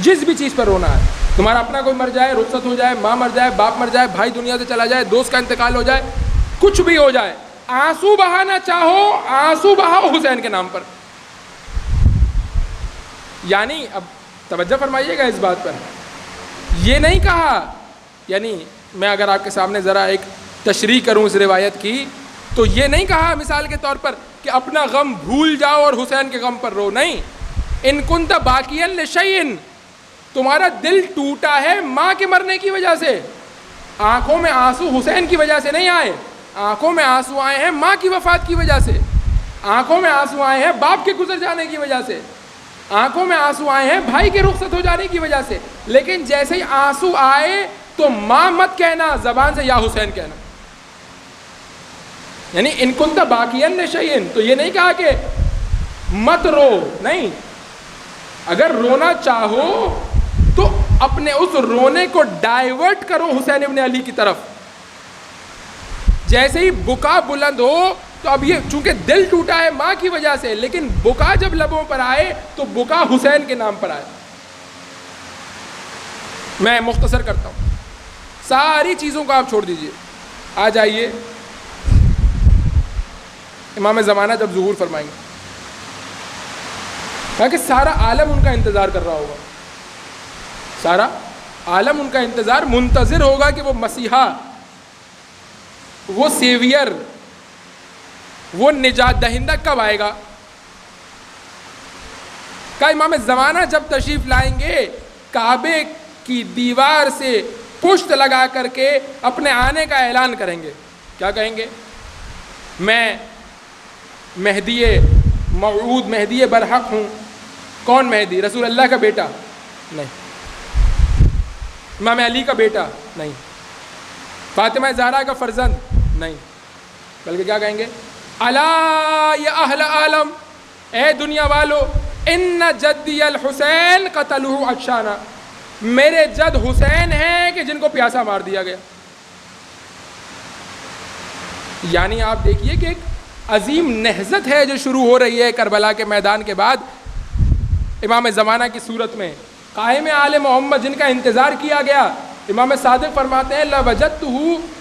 A: جس بھی چیز پر رونا ہے، تمہارا اپنا کوئی مر جائے، رخصت ہو جائے، ماں مر جائے، باپ مر جائے، بھائی دنیا سے چلا جائے، دوست کا انتقال ہو جائے، کچھ بھی ہو جائے، آنسو بہانا چاہو آنسو بہاؤ حسین کے نام پر. یعنی اب توجہ فرمائیے گا اس بات پر، یہ نہیں کہا، یعنی میں اگر آپ کے سامنے ذرا ایک تشریح کروں اس روایت کی تو یہ نہیں کہا مثال کے طور پر کہ اپنا غم بھول جاؤ اور حسین کے غم پر رو، نہیں. ان کنت باکیا لشیء، تمہارا دل ٹوٹا ہے ماں کے مرنے کی وجہ سے، آنکھوں میں آنسو حسین کی وجہ سے نہیں آئے، آنکھوں میں آنسو آئے ہیں ماں کی وفات کی وجہ سے، آنکھوں میں آنسو آئے ہیں باپ کے گزر جانے کی وجہ سے، آنکھوں میں آنسو آئے ہیں بھائی کے رخصت ہو جانے کی وجہ سے. لیکن جیسے ہی آنسو آئے تو ماں مت کہنا، زبان سے یا حسین کہنا. یعنی ان کنت باکیا لشیء، تو یہ نہیں کہا کہ مت رو، نہیں، اگر رونا چاہو تو اپنے اس رونے کو ڈائیورٹ کرو حسین ابن علی کی طرف. جیسے ہی بکا بلند ہو تو اب یہ چونکہ دل ٹوٹا ہے ماں کی وجہ سے، لیکن بکا جب لبوں پر آئے تو بکا حسین کے نام پر آئے. میں مختصر کرتا ہوں، ساری چیزوں کو آپ چھوڑ دیجئے، آ جائیے امام زمانہ جب ظہور فرمائیں گے، تاکہ سارا عالم ان کا انتظار کر رہا ہوگا، سارا عالم ان کا انتظار منتظر ہوگا کہ وہ مسیحا، وہ سیویئر، وہ نجات دہندہ کب آئے گا. کہ امام زمانہ جب تشریف لائیں گے کعبے کی دیوار سے پشت لگا کر کے اپنے آنے کا اعلان کریں گے. کیا کہیں گے؟ میں مہدی موعود، مہدی برحق ہوں. کون مہدی؟ رسول اللہ کا بیٹا نہیں، امام علی کا بیٹا نہیں، فاطمہ زہرا کا فرزند نہیں، بلکہ کیا کہیں گے؟ الا یا اہل عالم، اے دنیا والو، ان جدی الحسین قتلہ عطشانا، میرے جد حسین ہیں کہ جن کو پیاسا مار دیا گیا. یعنی آپ دیکھیے کہ ایک عظیم نہضت ہے جو شروع ہو رہی ہے کربلا کے میدان کے بعد امام زمانہ کی صورت میں. قائم آل محمد جن کا انتظار کیا گیا، امام صادق فرماتے ہیں لوجدتہ،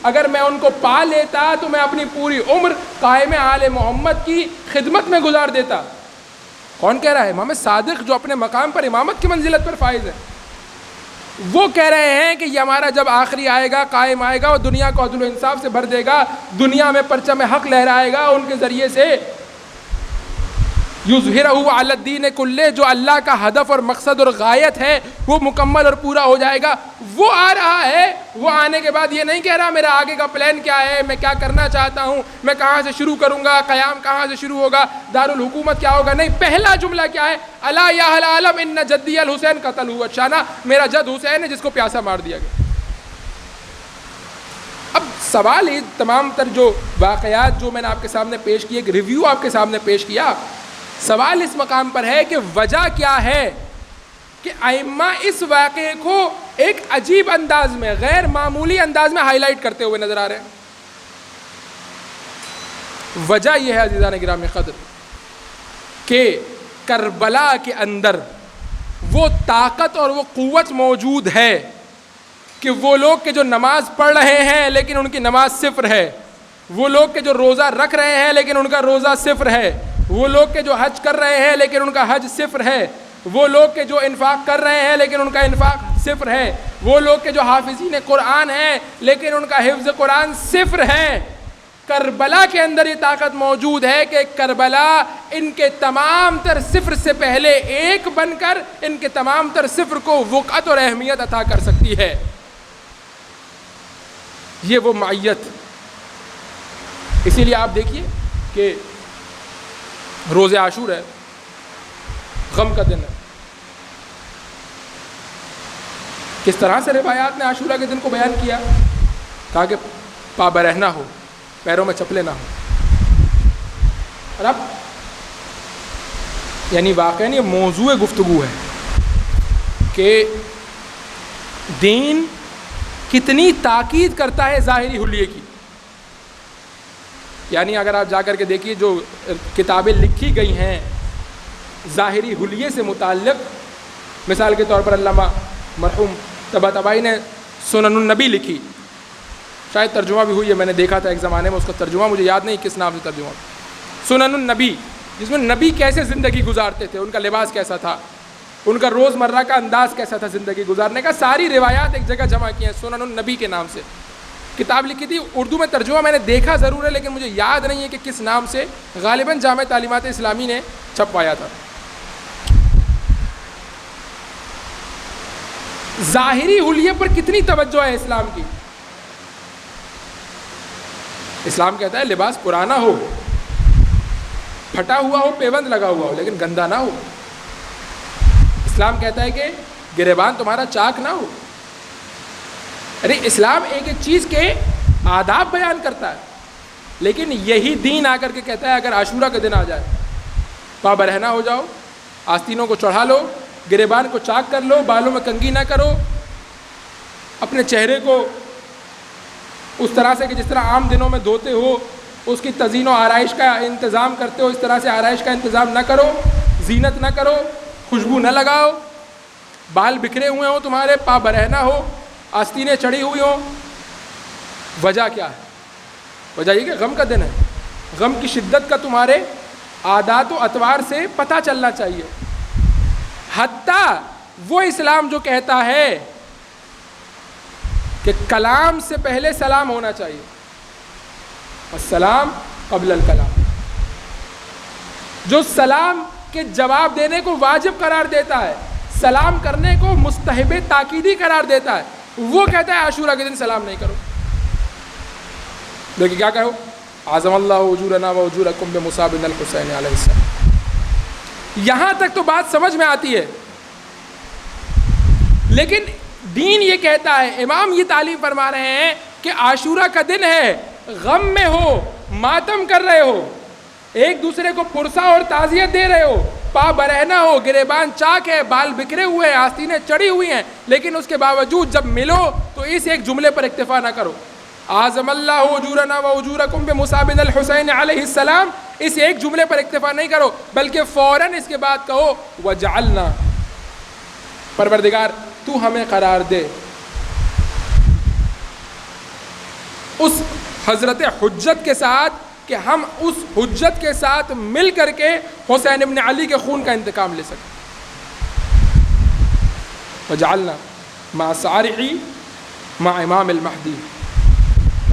A: اگر میں ان کو پا لیتا تو میں اپنی پوری عمر قائم آل محمد کی خدمت میں گزار دیتا. کون کہہ رہا ہے؟ امام صادق جو اپنے مقام پر امامت کی منزلت پر فائز ہے، وہ کہہ رہے ہیں کہ یہ ہمارا جب آخری آئے گا، قائم آئے گا، اور دنیا کو عدل و انصاف سے بھر دے گا، دنیا میں پرچم حق لہرائے گا ان کے ذریعے سے. یظہرہ علی الدین کلہ، جو اللہ کا ہدف اور مقصد اور غایت ہے وہ مکمل اور پورا ہو جائے گا. وہ آ رہا ہے، وہ آنے کے بعد یہ نہیں کہہ رہا میرا آگے کا پلان کیا ہے، میں کیا کرنا چاہتا ہوں، میں کہاں سے شروع کروں گا، قیام کہاں سے شروع ہوگا، دارالحکومت کیا ہوگا. نہیں، پہلا جملہ کیا ہے؟ الا یا اہل عالم ان جدی الحسین قتلہ عطشانا، میرا جد حسین ہے جس کو پیاسا مار دیا گیا. اب سوال یہ تمام تر جو واقعات جو میں نے آپ کے سامنے پیش کیے، ایک ریویو آپ کے سامنے پیش کیا، سوال اس مقام پر ہے کہ وجہ کیا ہے کہ ائمہ اس واقعے کو ایک عجیب انداز میں، غیر معمولی انداز میں ہائی لائٹ کرتے ہوئے نظر آ رہے ہیں. وجہ یہ ہے عزیزان گرامی قدر کہ کربلا کے اندر وہ طاقت اور وہ قوت موجود ہے کہ وہ لوگ کہ جو نماز پڑھ رہے ہیں لیکن ان کی نماز صفر ہے، وہ لوگ کہ جو روزہ رکھ رہے ہیں لیکن ان کا روزہ صفر ہے، وہ لوگ کہ جو حج کر رہے ہیں لیکن ان کا حج صفر ہے، وہ لوگ کہ جو انفاق کر رہے ہیں لیکن ان کا انفاق صفر ہے، وہ لوگ کہ جو حافظین قرآن ہیں لیکن ان کا حفظ قرآن صفر ہے. کربلا کے اندر یہ طاقت موجود ہے کہ کربلا ان کے تمام تر صفر سے پہلے ایک بن کر ان کے تمام تر صفر کو وقعت اور اہمیت عطا کر سکتی ہے. یہ وہ معیت. اسی لیے آپ دیکھیے کہ روز عاشور ہے، غم کا دن ہے. کس طرح سے روایات نے عاشورہ کے دن کو بیان کیا؟ کہا کہ پا برہنہ ہو، پیروں میں چپلے نہ ہو. اور اب یعنی واقعاً یہ موضوع گفتگو ہے کہ دین کتنی تاکید کرتا ہے ظاہری حلیے کی. یعنی اگر آپ جا کر کے دیکھیے جو کتابیں لکھی گئی ہیں ظاہری حلیے سے متعلق، مثال کے طور پر علامہ مرحوم طباطبائی نے سنن النبی لکھی، شاید ترجمہ بھی ہوئی ہے، میں نے دیکھا تھا ایک زمانے میں، اس کا ترجمہ مجھے یاد نہیں کس نام سے ترجمہ. سنن النبی، جس میں نبی کیسے زندگی گزارتے تھے، ان کا لباس کیسا تھا، ان کا روز مرہ کا انداز کیسا تھا زندگی گزارنے کا، ساری روایات ایک جگہ جمع کی ہیں سنن النبی کے نام سے. کتاب لکھی تھی، اردو میں ترجمہ میں نے دیکھا ضرور ہے لیکن مجھے یاد نہیں ہے کہ کس نام سے، غالباً جامع تعلیمات اسلامی نے چھپوایا تھا. ظاہری حلیے پر کتنی توجہ ہے اسلام کی. اسلام کہتا ہے لباس پرانا ہو، پھٹا ہوا ہو، پیوند لگا ہوا ہو، لیکن گندا نہ ہو. اسلام کہتا ہے کہ گریبان تمہارا چاک نہ ہو. ارے اسلام ایک ایک چیز کے آداب بیان کرتا ہے، لیکن یہی دین آ کر کے کہتا ہے اگر عاشورہ کا دن آ جائے پا برہنہ ہو جاؤ، آستینوں کو چڑھا لو، گریبان کو چاک کر لو، بالوں میں کنگھی نہ کرو، اپنے چہرے کو اس طرح سے کہ جس طرح عام دنوں میں دھوتے ہو، اس کی تزئین و آرائش کا انتظام کرتے ہو، اس طرح سے آرائش کا انتظام نہ کرو، زینت نہ کرو، خوشبو نہ لگاؤ، بال بکھرے ہوئے ہوں تمہارے، پا برہنہ ہو، آستینیں چڑھی ہوئی ہوں. وجہ کیا ہے؟ وجہ یہ کہ غم کا دن ہے. غم کی شدت کا تمہارے عادات و اطوار سے پتہ چلنا چاہیے. حتیٰ وہ اسلام جو کہتا ہے کہ کلام سے پہلے سلام ہونا چاہیے، السلام قبل الکلام، جو سلام کے جواب دینے کو واجب قرار دیتا ہے، سلام کرنے کو مستحب تاکیدی قرار دیتا ہے، وہ کہتا ہے عاشورہ کے دن سلام نہیں کرو. دیکھیں کیا کہو، اعظم اللہ اجورنا و اجورکم بمصاب الحسین علیہ السلام. یہاں تک تو بات سمجھ میں آتی ہے، لیکن دین یہ کہتا ہے، امام یہ تعلیم فرما رہے ہیں کہ عاشورہ کا دن ہے، غم میں ہو، ماتم کر رہے ہو، ایک دوسرے کو پرسہ اور تعزیت دے رہے ہو، پا برہنہ ہو، گریبان چاک ہے، بال بکھرے ہوئے ہیں، آستینیں چڑھی ہوئی ہیں، لیکن اس کے باوجود جب ملو تو اس ایک جملے پر اکتفا نہ کرو، اعظم اللہ اجورنا و اجورکم بمصاب الحسین علیہ السلام، اس ایک جملے پر اکتفا نہیں کرو، بلکہ فوراً اس کے بعد کہو وجعلنا، پروردگار تو ہمیں قرار دے اس حضرت حجت کے ساتھ کہ ہم اس حجت کے ساتھ مل کر کے حسین ابن علی کے خون کا انتقام لے سکیں. وجعلنا مع صارعی مع امام المہدی،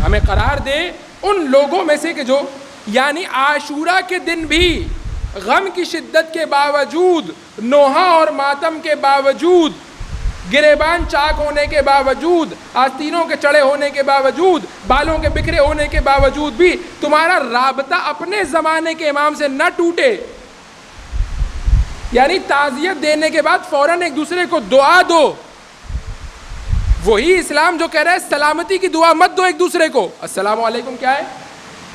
A: ہمیں قرار دے ان لوگوں میں سے کہ جو، یعنی عاشورہ کے دن بھی غم کی شدت کے باوجود، نوحہ اور ماتم کے باوجود، گریبان چاک ہونے کے باوجود، آستینوں کے چڑھے ہونے کے باوجود، بالوں کے بکھرے ہونے کے باوجود بھی تمہارا رابطہ اپنے زمانے کے امام سے نہ ٹوٹے. یعنی تعزیت دینے کے بعد فوراً ایک دوسرے کو دعا دو. وہی اسلام جو کہہ رہا ہے سلامتی کی دعا مت دو ایک دوسرے کو. السلام علیکم کیا ہے؟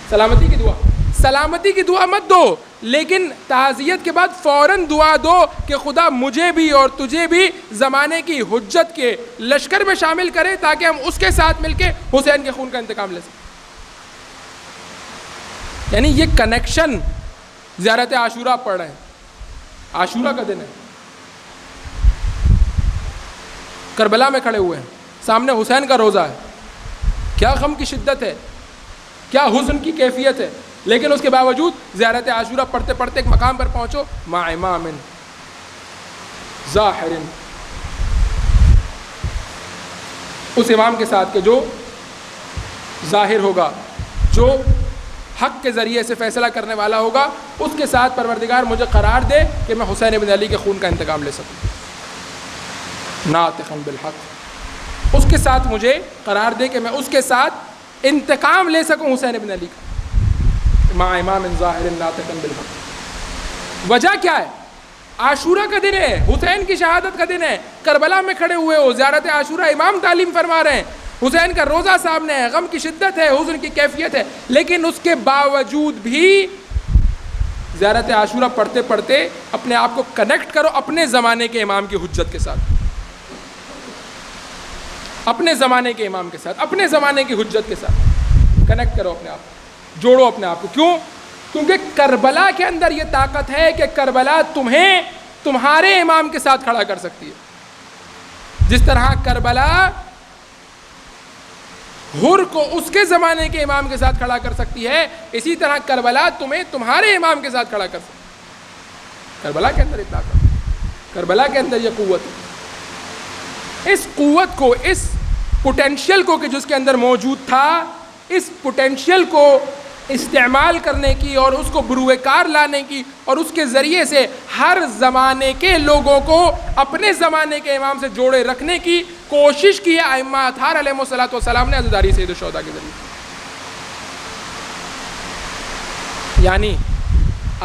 A: سلامتی کی دعا. سلامتی کی دعا مت دو، لیکن تعزیت کے بعد فوراً دعا دو کہ خدا مجھے بھی اور تجھے بھی زمانے کی حجت کے لشکر میں شامل کرے تاکہ ہم اس کے ساتھ مل کے حسین کے خون کا انتقام لے سکیں. یعنی یہ کنیکشن. زیارت عاشورہ پڑھ رہے ہیں، عاشورہ کا دن ہے، کربلا میں کھڑے ہوئے ہیں، سامنے حسین کا روزہ ہے. کیا غم کی شدت ہے، کیا حزن کی کیفیت ہے، لیکن اس کے باوجود زیارت عاشورہ پڑھتے پڑھتے ایک مقام پر پہنچو، مع امام ظاہر، اس امام کے ساتھ کہ جو ظاہر ہوگا، جو حق کے ذریعے سے فیصلہ کرنے والا ہوگا، اس کے ساتھ پروردگار مجھے قرار دے کہ میں حسین بن علی کے خون کا انتقام لے سکوں. ناطقا بالحق، اس کے ساتھ مجھے قرار دے کہ میں اس کے ساتھ انتقام لے سکوں حسین بن علی کا. مع امام ظاہر ناطقا بالحق. وجہ کیا ہے؟ عاشورہ کا دن ہے، حسین کی شہادت کا دن ہے، کربلا میں کھڑے ہوئے ہو، زیارت عاشورہ امام تعلیم فرما رہے ہیں، حسین کا روزہ سامنے ہے، غم کی شدت ہے، حزن کی کیفیت ہے، لیکن اس کے باوجود بھی زیارت عاشورہ پڑھتے پڑھتے اپنے آپ کو کنیکٹ کرو اپنے زمانے کے امام کی حجت کے ساتھ، اپنے زمانے کے امام کے ساتھ، اپنے زمانے کی حجت کے ساتھ کنیکٹ کرو اپنے آپ کو، جوڑو اپنے آپ کو. کیوں؟ کیونکہ کربلا کے اندر یہ طاقت ہے کہ کربلا تمہیں تمہارے امام کے ساتھ کھڑا کر سکتی ہے. جس طرح کربلا ہر کو اس کے زمانے کے امام کے ساتھ کھڑا کر سکتی ہے، اسی طرح کربلا تمہیں تمہارے امام کے ساتھ کھڑا کر سکتی ہے. کربلا کے اندر یہ طاقت، کربلا کے اندر یہ قوت ہے. اس قوت کو، اس پوٹینشیل کو کہ جس کے اندر موجود تھا، اس پوٹینشیل کو استعمال کرنے کی اور اس کو بروئے کار لانے کی اور اس کے ذریعے سے ہر زمانے کے لوگوں کو اپنے زمانے کے امام سے جوڑے رکھنے کی کوشش کی ہے ائمہ اطہار علیہ الصلوۃ والسلام نے عزاداری سید الشہداء کے ذریعے. یعنی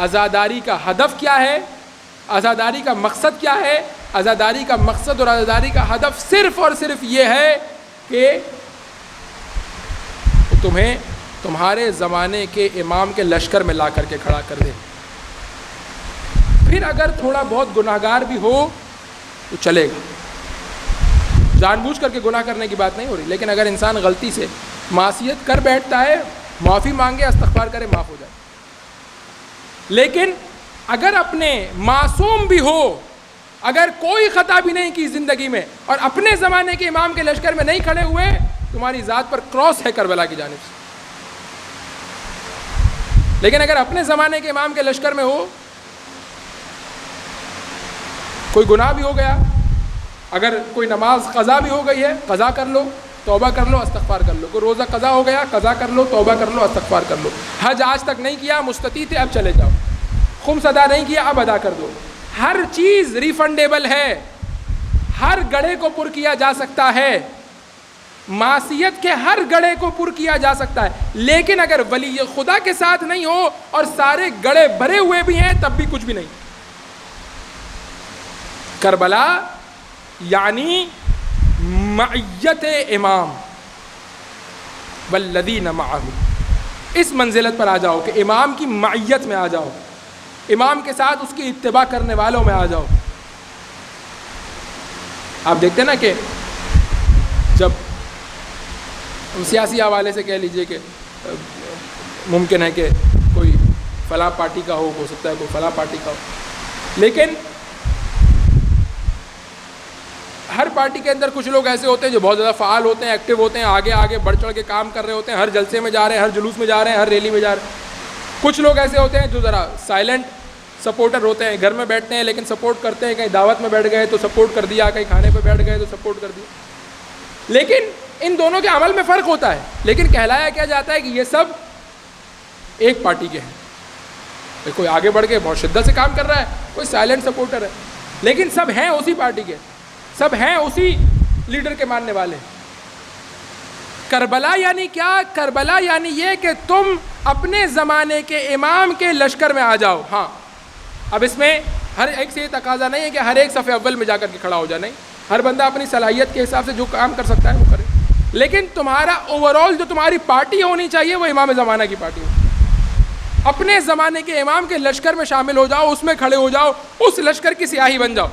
A: عزاداری کا ہدف کیا ہے، عزاداری کا مقصد کیا ہے؟ عزاداری کا مقصد اور عزاداری کا ہدف صرف اور صرف یہ ہے کہ تمہیں تمہارے زمانے کے امام کے لشکر میں لا کر کے کھڑا کر دے. پھر اگر تھوڑا بہت گناہگار بھی ہو تو چلے گا، جان بوجھ کر کے گناہ کرنے کی بات نہیں ہو رہی، لیکن اگر انسان غلطی سے معصیت کر بیٹھتا ہے، معافی مانگے، استغفار کرے، معاف ہو جائے. لیکن اگر اپنے معصوم بھی ہو، اگر کوئی خطا بھی نہیں کی زندگی میں اور اپنے زمانے کے امام کے لشکر میں نہیں کھڑے ہوئے، تمہاری ذات پر کراس ہے کربلا کی جانب سے. لیکن اگر اپنے زمانے کے امام کے لشکر میں ہو، کوئی گناہ بھی ہو گیا، اگر کوئی نماز قضا بھی ہو گئی ہے، قضا کر لو، توبہ کر لو، استغفار کر لو. کوئی روزہ قضا ہو گیا، قضا کر لو، توبہ کر لو، استغفار کر لو. حج آج تک نہیں کیا، مستطیع تھے، اب چلے جاؤ. خمس ادا نہیں کیا، اب ادا کر دو. ہر چیز ریفنڈیبل ہے، ہر گڑھے کو پر کیا جا سکتا ہے، معصیت کے ہر گڑھے کو پر کیا جا سکتا ہے. لیکن اگر ولی خدا کے ساتھ نہیں ہو اور سارے گڑھے بھرے ہوئے بھی ہیں تب بھی کچھ بھی نہیں. کربلا یعنی معیت امام والذین معہ، اس منزلت پر آ جاؤ کہ امام کی معیت میں آ جاؤ، امام کے ساتھ اس کی اتباع کرنے والوں میں آ جاؤ. آپ دیکھتے ہیں نا کہ جب سیاسی حوالے سے کہہ لیجئے کہ ممکن ہے کہ کوئی فلاں پارٹی کا ہو سکتا ہے کوئی فلاں پارٹی کا ہو، لیکن ہر پارٹی کے اندر کچھ لوگ ایسے ہوتے ہیں جو بہت زیادہ فعال ہوتے ہیں، ایکٹیو ہوتے ہیں، آگے آگے بڑھ چڑھ کے کام کر رہے ہوتے ہیں، ہر جلسے میں جا رہے ہیں، ہر جلوس میں جا رہے ہیں، ہر ریلی میں جا رہے ہیں. کچھ لوگ ایسے ہوتے ہیں جو ذرا سائلنٹ سپورٹر ہوتے ہیں، گھر میں بیٹھتے ہیں لیکن سپورٹ کرتے ہیں، کہیں دعوت میں بیٹھ گئے تو سپورٹ کر دیا، کہیں کھانے پہ بیٹھ گئے تو سپورٹ کر دیا. لیکن ان دونوں کے عمل میں فرق ہوتا ہے، لیکن کہلایا کیا جاتا ہے کہ یہ سب ایک پارٹی کے ہیں. کوئی آگے بڑھ کے بہت شدت سے کام کر رہا ہے, کوئی سائلنٹ سپورٹر ہے, لیکن سب ہیں اسی پارٹی کے, سب ہیں اسی لیڈر کے ماننے والے. کربلا یعنی کیا؟ کربلا یعنی یہ کہ تم اپنے زمانے کے امام کے لشکر میں آ جاؤ. ہاں, اب اس میں ہر ایک سے یہ تقاضا نہیں ہے کہ ہر ایک صف اول میں جا کر کے کھڑا ہو جائے, نہیں, ہر بندہ اپنی صلاحیت کے حساب سے جو کام کر سکتا ہے وہ کرے, لیکن تمہارا اوور آل جو تمہاری پارٹی ہونی چاہیے وہ امام زمانہ کی پارٹی ہو. اپنے زمانے کے امام کے لشکر میں شامل ہو جاؤ, اس میں کھڑے ہو جاؤ, اس لشکر کی سیاہی بن جاؤ.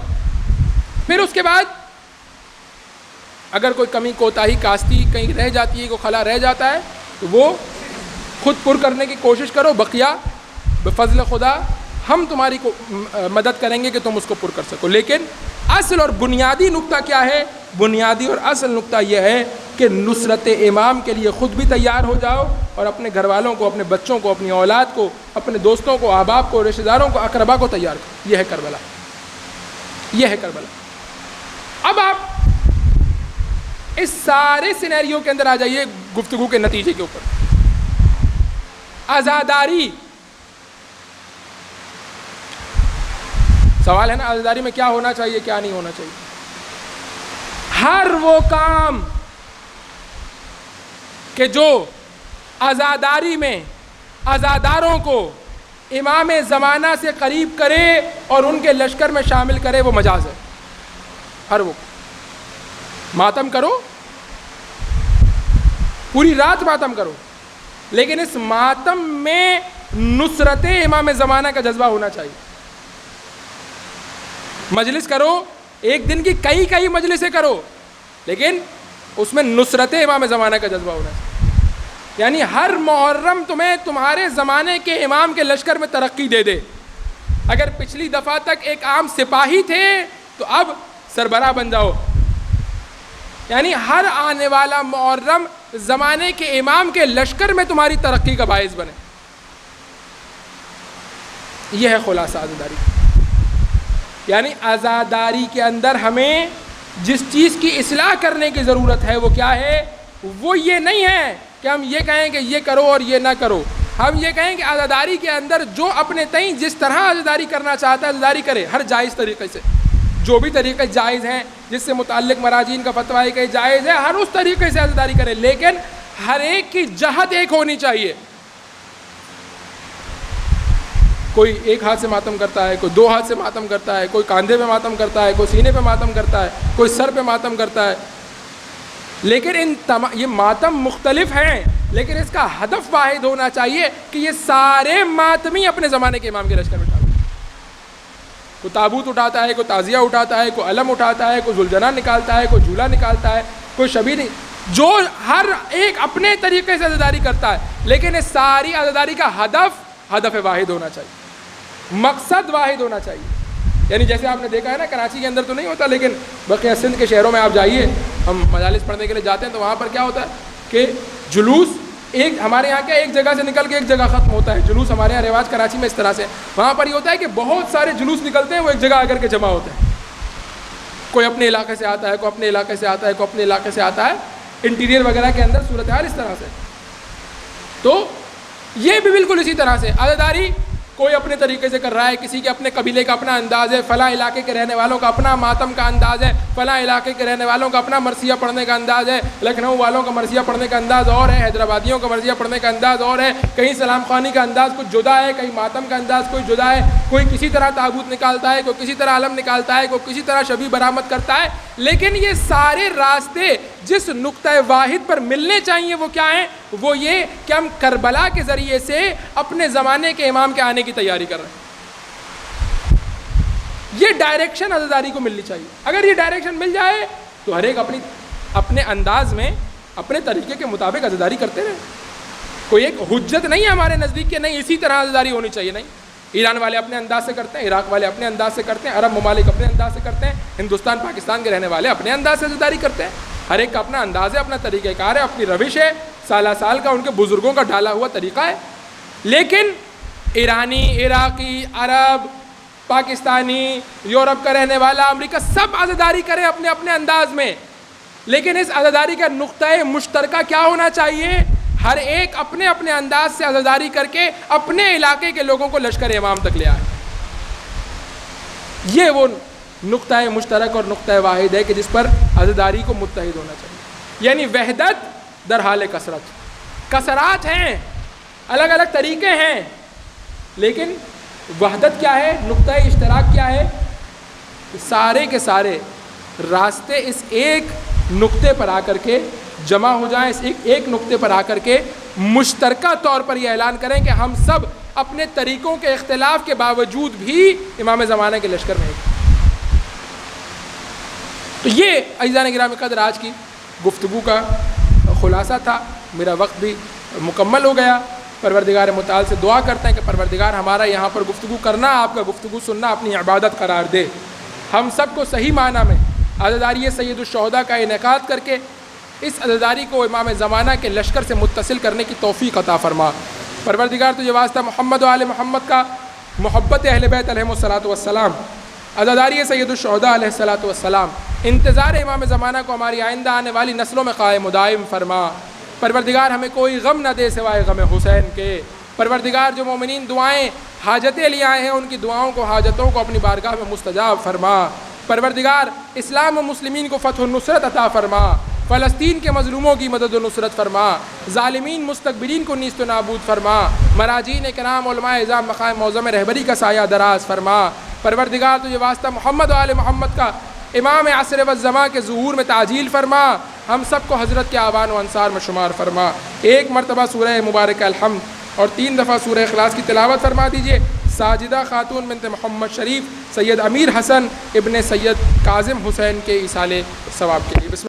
A: پھر اس کے بعد اگر کوئی کمی کوتاہی کاستی کہیں رہ جاتی ہے, کوئی خلا رہ جاتا ہے, تو وہ خود پر کرنے کی کوشش کرو. بقیہ بفضل خدا ہم تمہاری مدد کریں گے کہ تم اس کو پر کر سکو. لیکن اصل اور بنیادی نقطہ کیا ہے؟ بنیادی اور اصل نقطہ یہ ہے کہ نصرت امام کے لیے خود بھی تیار ہو جاؤ, اور اپنے گھر والوں کو, اپنے بچوں کو, اپنی اولاد کو, اپنے دوستوں کو, احباب کو, رشتہ داروں کو, اقربا کو تیار کرو. یہ ہے کربلا, یہ ہے کربلا. اب آپ اس سارے سینیریو کے اندر آ جائیے گفتگو کے نتیجے کے اوپر. عزاداری, سوال ہے نا, عزاداری میں کیا ہونا چاہیے, کیا نہیں ہونا چاہیے. ہر وہ کام کہ جو عزاداری میں عزاداروں کو امام زمانہ سے قریب کرے اور ان کے لشکر میں شامل کرے وہ مجاز ہے. ہر وہ ماتم کرو, پوری رات ماتم کرو, لیکن اس ماتم میں نصرت امام زمانہ کا جذبہ ہونا چاہیے. مجلس کرو, ایک دن کی کئی مجلسیں کرو, لیکن اس میں نصرت امام زمانہ کا جذبہ ہونا چاہیے. یعنی ہر محرم تمہیں تمہارے زمانے کے امام کے لشکر میں ترقی دے دے. اگر پچھلی دفعہ تک ایک عام سپاہی تھے تو اب سربراہ بن جاؤ. یعنی ہر آنے والا محرم زمانے کے امام کے لشکر میں تمہاری ترقی کا باعث بنے. یہ ہے خلاصہ عزاداری. یعنی عزاداری کے اندر ہمیں جس چیز کی اصلاح کرنے کی ضرورت ہے وہ کیا ہے؟ وہ یہ نہیں ہے کہ ہم یہ کہیں کہ یہ کرو اور یہ نہ کرو. ہم یہ کہیں کہ عزاداری کے اندر جو اپنے تئیں جس طرح عزاداری کرنا چاہتا ہے عزاداری کرے, ہر جائز طریقے سے. جو بھی طریقے جائز ہیں, جس سے متعلق مراجین کا فتویٰ ہے کہ جائز ہے, ہر اس طریقے سے عزاداری کرے, لیکن ہر ایک کی جہت ایک ہونی چاہیے. کوئی ایک ہاتھ سے ماتم کرتا ہے, کوئی دو ہاتھ سے ماتم کرتا ہے, کوئی کاندھے پہ ماتم کرتا ہے, کوئی سینے پہ ماتم کرتا ہے, کوئی سر پہ ماتم کرتا ہے. لیکن یہ ماتم مختلف ہیں, لیکن اس کا ہدف واحد ہونا چاہیے کہ یہ سارے ماتمی اپنے زمانے کے امام کے لشکر میں شامل. کوئی تابوت اٹھاتا ہے, کوئی تعزیہ اٹھاتا ہے, کوئی علم اٹھاتا ہے, کوئی ذوالجناح نکالتا ہے, کوئی جھولا نکالتا ہے, کوئی شبیہ, جو ہر ایک اپنے طریقے سے عزاداری کرتا ہے, لیکن اس ساری عزاداری کا ہدف واحد ہونا چاہیے, مقصد واحد ہونا چاہیے. یعنی جیسے آپ نے دیکھا ہے نا, کراچی کے اندر تو نہیں ہوتا, لیکن بقیہ سندھ کے شہروں میں آپ جائیے, ہم مجالس پڑھنے کے لیے جاتے ہیں, تو وہاں پر کیا ہوتا ہے کہ جلوس ایک ہمارے یہاں کیا ایک جگہ سے نکل کے ایک جگہ ختم ہوتا ہے. جلوس ہمارے یہاں رواج کراچی میں اس طرح سے, وہاں پر یہ ہوتا ہے کہ بہت سارے جلوس نکلتے ہیں, وہ ایک جگہ آ کر کے جمع ہوتے ہیں. کوئی اپنے علاقے سے آتا ہے, کوئی اپنے علاقے سے آتا ہے, کوئی اپنے علاقے سے آتا ہے. انٹیریئر وغیرہ کے اندر صورتحال اس طرح سے. تو یہ بھی بالکل اسی طرح سے عزاداری کوئی اپنے طریقے سے کر رہا ہے, کسی کے اپنے قبیلے کا اپنا انداز ہے, فلاں علاقے کے رہنے والوں کا اپنا ماتم کا انداز ہے, فلاں علاقے کے رہنے والوں کا اپنا مرثیہ پڑھنے کا انداز ہے, لکھنؤ والوں کا مرثیہ پڑھنے کا انداز اور ہے, حیدرآبادیوں کا مرثیہ پڑھنے کا انداز اور ہے, کہیں سلام خوانی کا انداز کچھ جدا ہے, کہیں ماتم کا انداز کوئی جدا ہے, کوئی کسی طرح تابوت نکالتا ہے, کوئی کسی طرح علم نکالتا ہے, کوئی کسی طرح شبیہ برآمد کرتا ہے. لیکن یہ سارے راستے جس نقطہ واحد پر ملنے چاہیے وہ کیا ہیں؟ وہ یہ کہ ہم کربلا کے ذریعے سے اپنے زمانے کے امام کے آنے کی تیاری کر رہے ہیں. یہ ڈائریکشن عزاداری کو ملنی چاہیے. اگر یہ ڈائریکشن مل جائے تو ہر ایک اپنے انداز میں اپنے طریقے کے مطابق عزاداری کرتے رہے. کوئی ایک حجت نہیں ہے ہمارے نزدیک کہ نہیں اسی طرح عزاداری ہونی چاہیے. نہیں, ایران والے اپنے انداز سے کرتے ہیں, عراق والے اپنے انداز سے کرتے ہیں, عرب ممالک اپنے انداز سے کرتے ہیں, ہندوستان پاکستان کے رہنے والے اپنے انداز سے عزاداری کرتے ہیں. ہر ایک کا اپنا انداز ہے, اپنا طریقہ کار ہے, اپنی روش ہے, سالہ سال کا ان کے بزرگوں کا ڈھالا ہوا طریقہ ہے. لیکن ایرانی, عراقی, عرب, پاکستانی, یورپ کا رہنے والا, امریکہ, سب عزاداری کریں اپنے اپنے انداز میں. لیکن اس عزاداری کا نقطۂ مشترکہ کیا ہونا چاہیے؟ ہر ایک اپنے اپنے انداز سے عزاداری کر کے اپنے علاقے کے لوگوں کو لشکر امام تک لے آئے. یہ وہ نقطۂ مشترک اور نقطۂ واحد ہے کہ جس پر عزاداری کو متحد ہونا چاہیے. یعنی وحدت در حال کثرت. کثرات ہیں، الگ الگ طریقے ہیں، لیکن وحدت کیا ہے؟ نقطۂ اشتراک کیا ہے؟ سارے کے سارے راستے اس ایک نقطے پر آ کر کے جمع ہو جائیں، اس ایک نقطے پر آ کر کے مشترکہ طور پر یہ اعلان کریں کہ ہم سب اپنے طریقوں کے اختلاف کے باوجود بھی امام زمانہ کے لشکر میں ہیں. تو یہ عزیزان گرامی قدر آج کی گفتگو کا خلاصہ تھا. میرا وقت بھی مکمل ہو گیا. پروردگار متعال سے دعا کرتے ہیں کہ پروردگار ہمارا یہاں پر گفتگو کرنا، آپ کا گفتگو سننا اپنی عبادت قرار دے. ہم سب کو صحیح معنی میں عزاداری سید الشہداء کا انعقاد کر کے اس عزاداری کو امام زمانہ کے لشکر سے متصل کرنے کی توفیق عطا فرما. پروردگار تجھے واسطہ محمد و آل محمد کا، محبت اہل بیت علیہم الصلاۃ والسلام، عزاداری سید الشہداء علیہ الصلاۃ والسلام، انتظار امام زمانہ کو ہماری آئندہ آنے والی نسلوں میں قائم و دائم فرما. پروردگار ہمیں کوئی غم نہ دے سوائے غم حسین کے. پروردگار جو مومنین دعائیں حاجتیں لے آئے ہیں ان کی دعاؤں کو، حاجتوں کو اپنی بارگاہ میں مستجاب فرما. پروردگار اسلام و مسلمین کو فتح و نصرت عطا فرما. فلسطین کے مظلوموں کی مدد و نصرت فرما. ظالمین مستکبرین کو نیست و نابود فرما. مراجین کرام علماء اعظام مقام معظم رہبری کا سایہ دراز فرما. پروردگار تجھے واسطہ محمد و آل محمد کا امام عصر والزمان کے ظہور میں تعجیل فرما. ہم سب کو حضرت کے آوان و انصار میں شمار فرما. ایک مرتبہ سورہ مبارکہ الحمد اور 3 دفعہ سورہ اخلاص کی تلاوت فرما دیجئے. ساجدہ خاتون بنت محمد شریف سید امیر حسن ابن سید کاظم حسین کے ایصال ثواب کے لیے.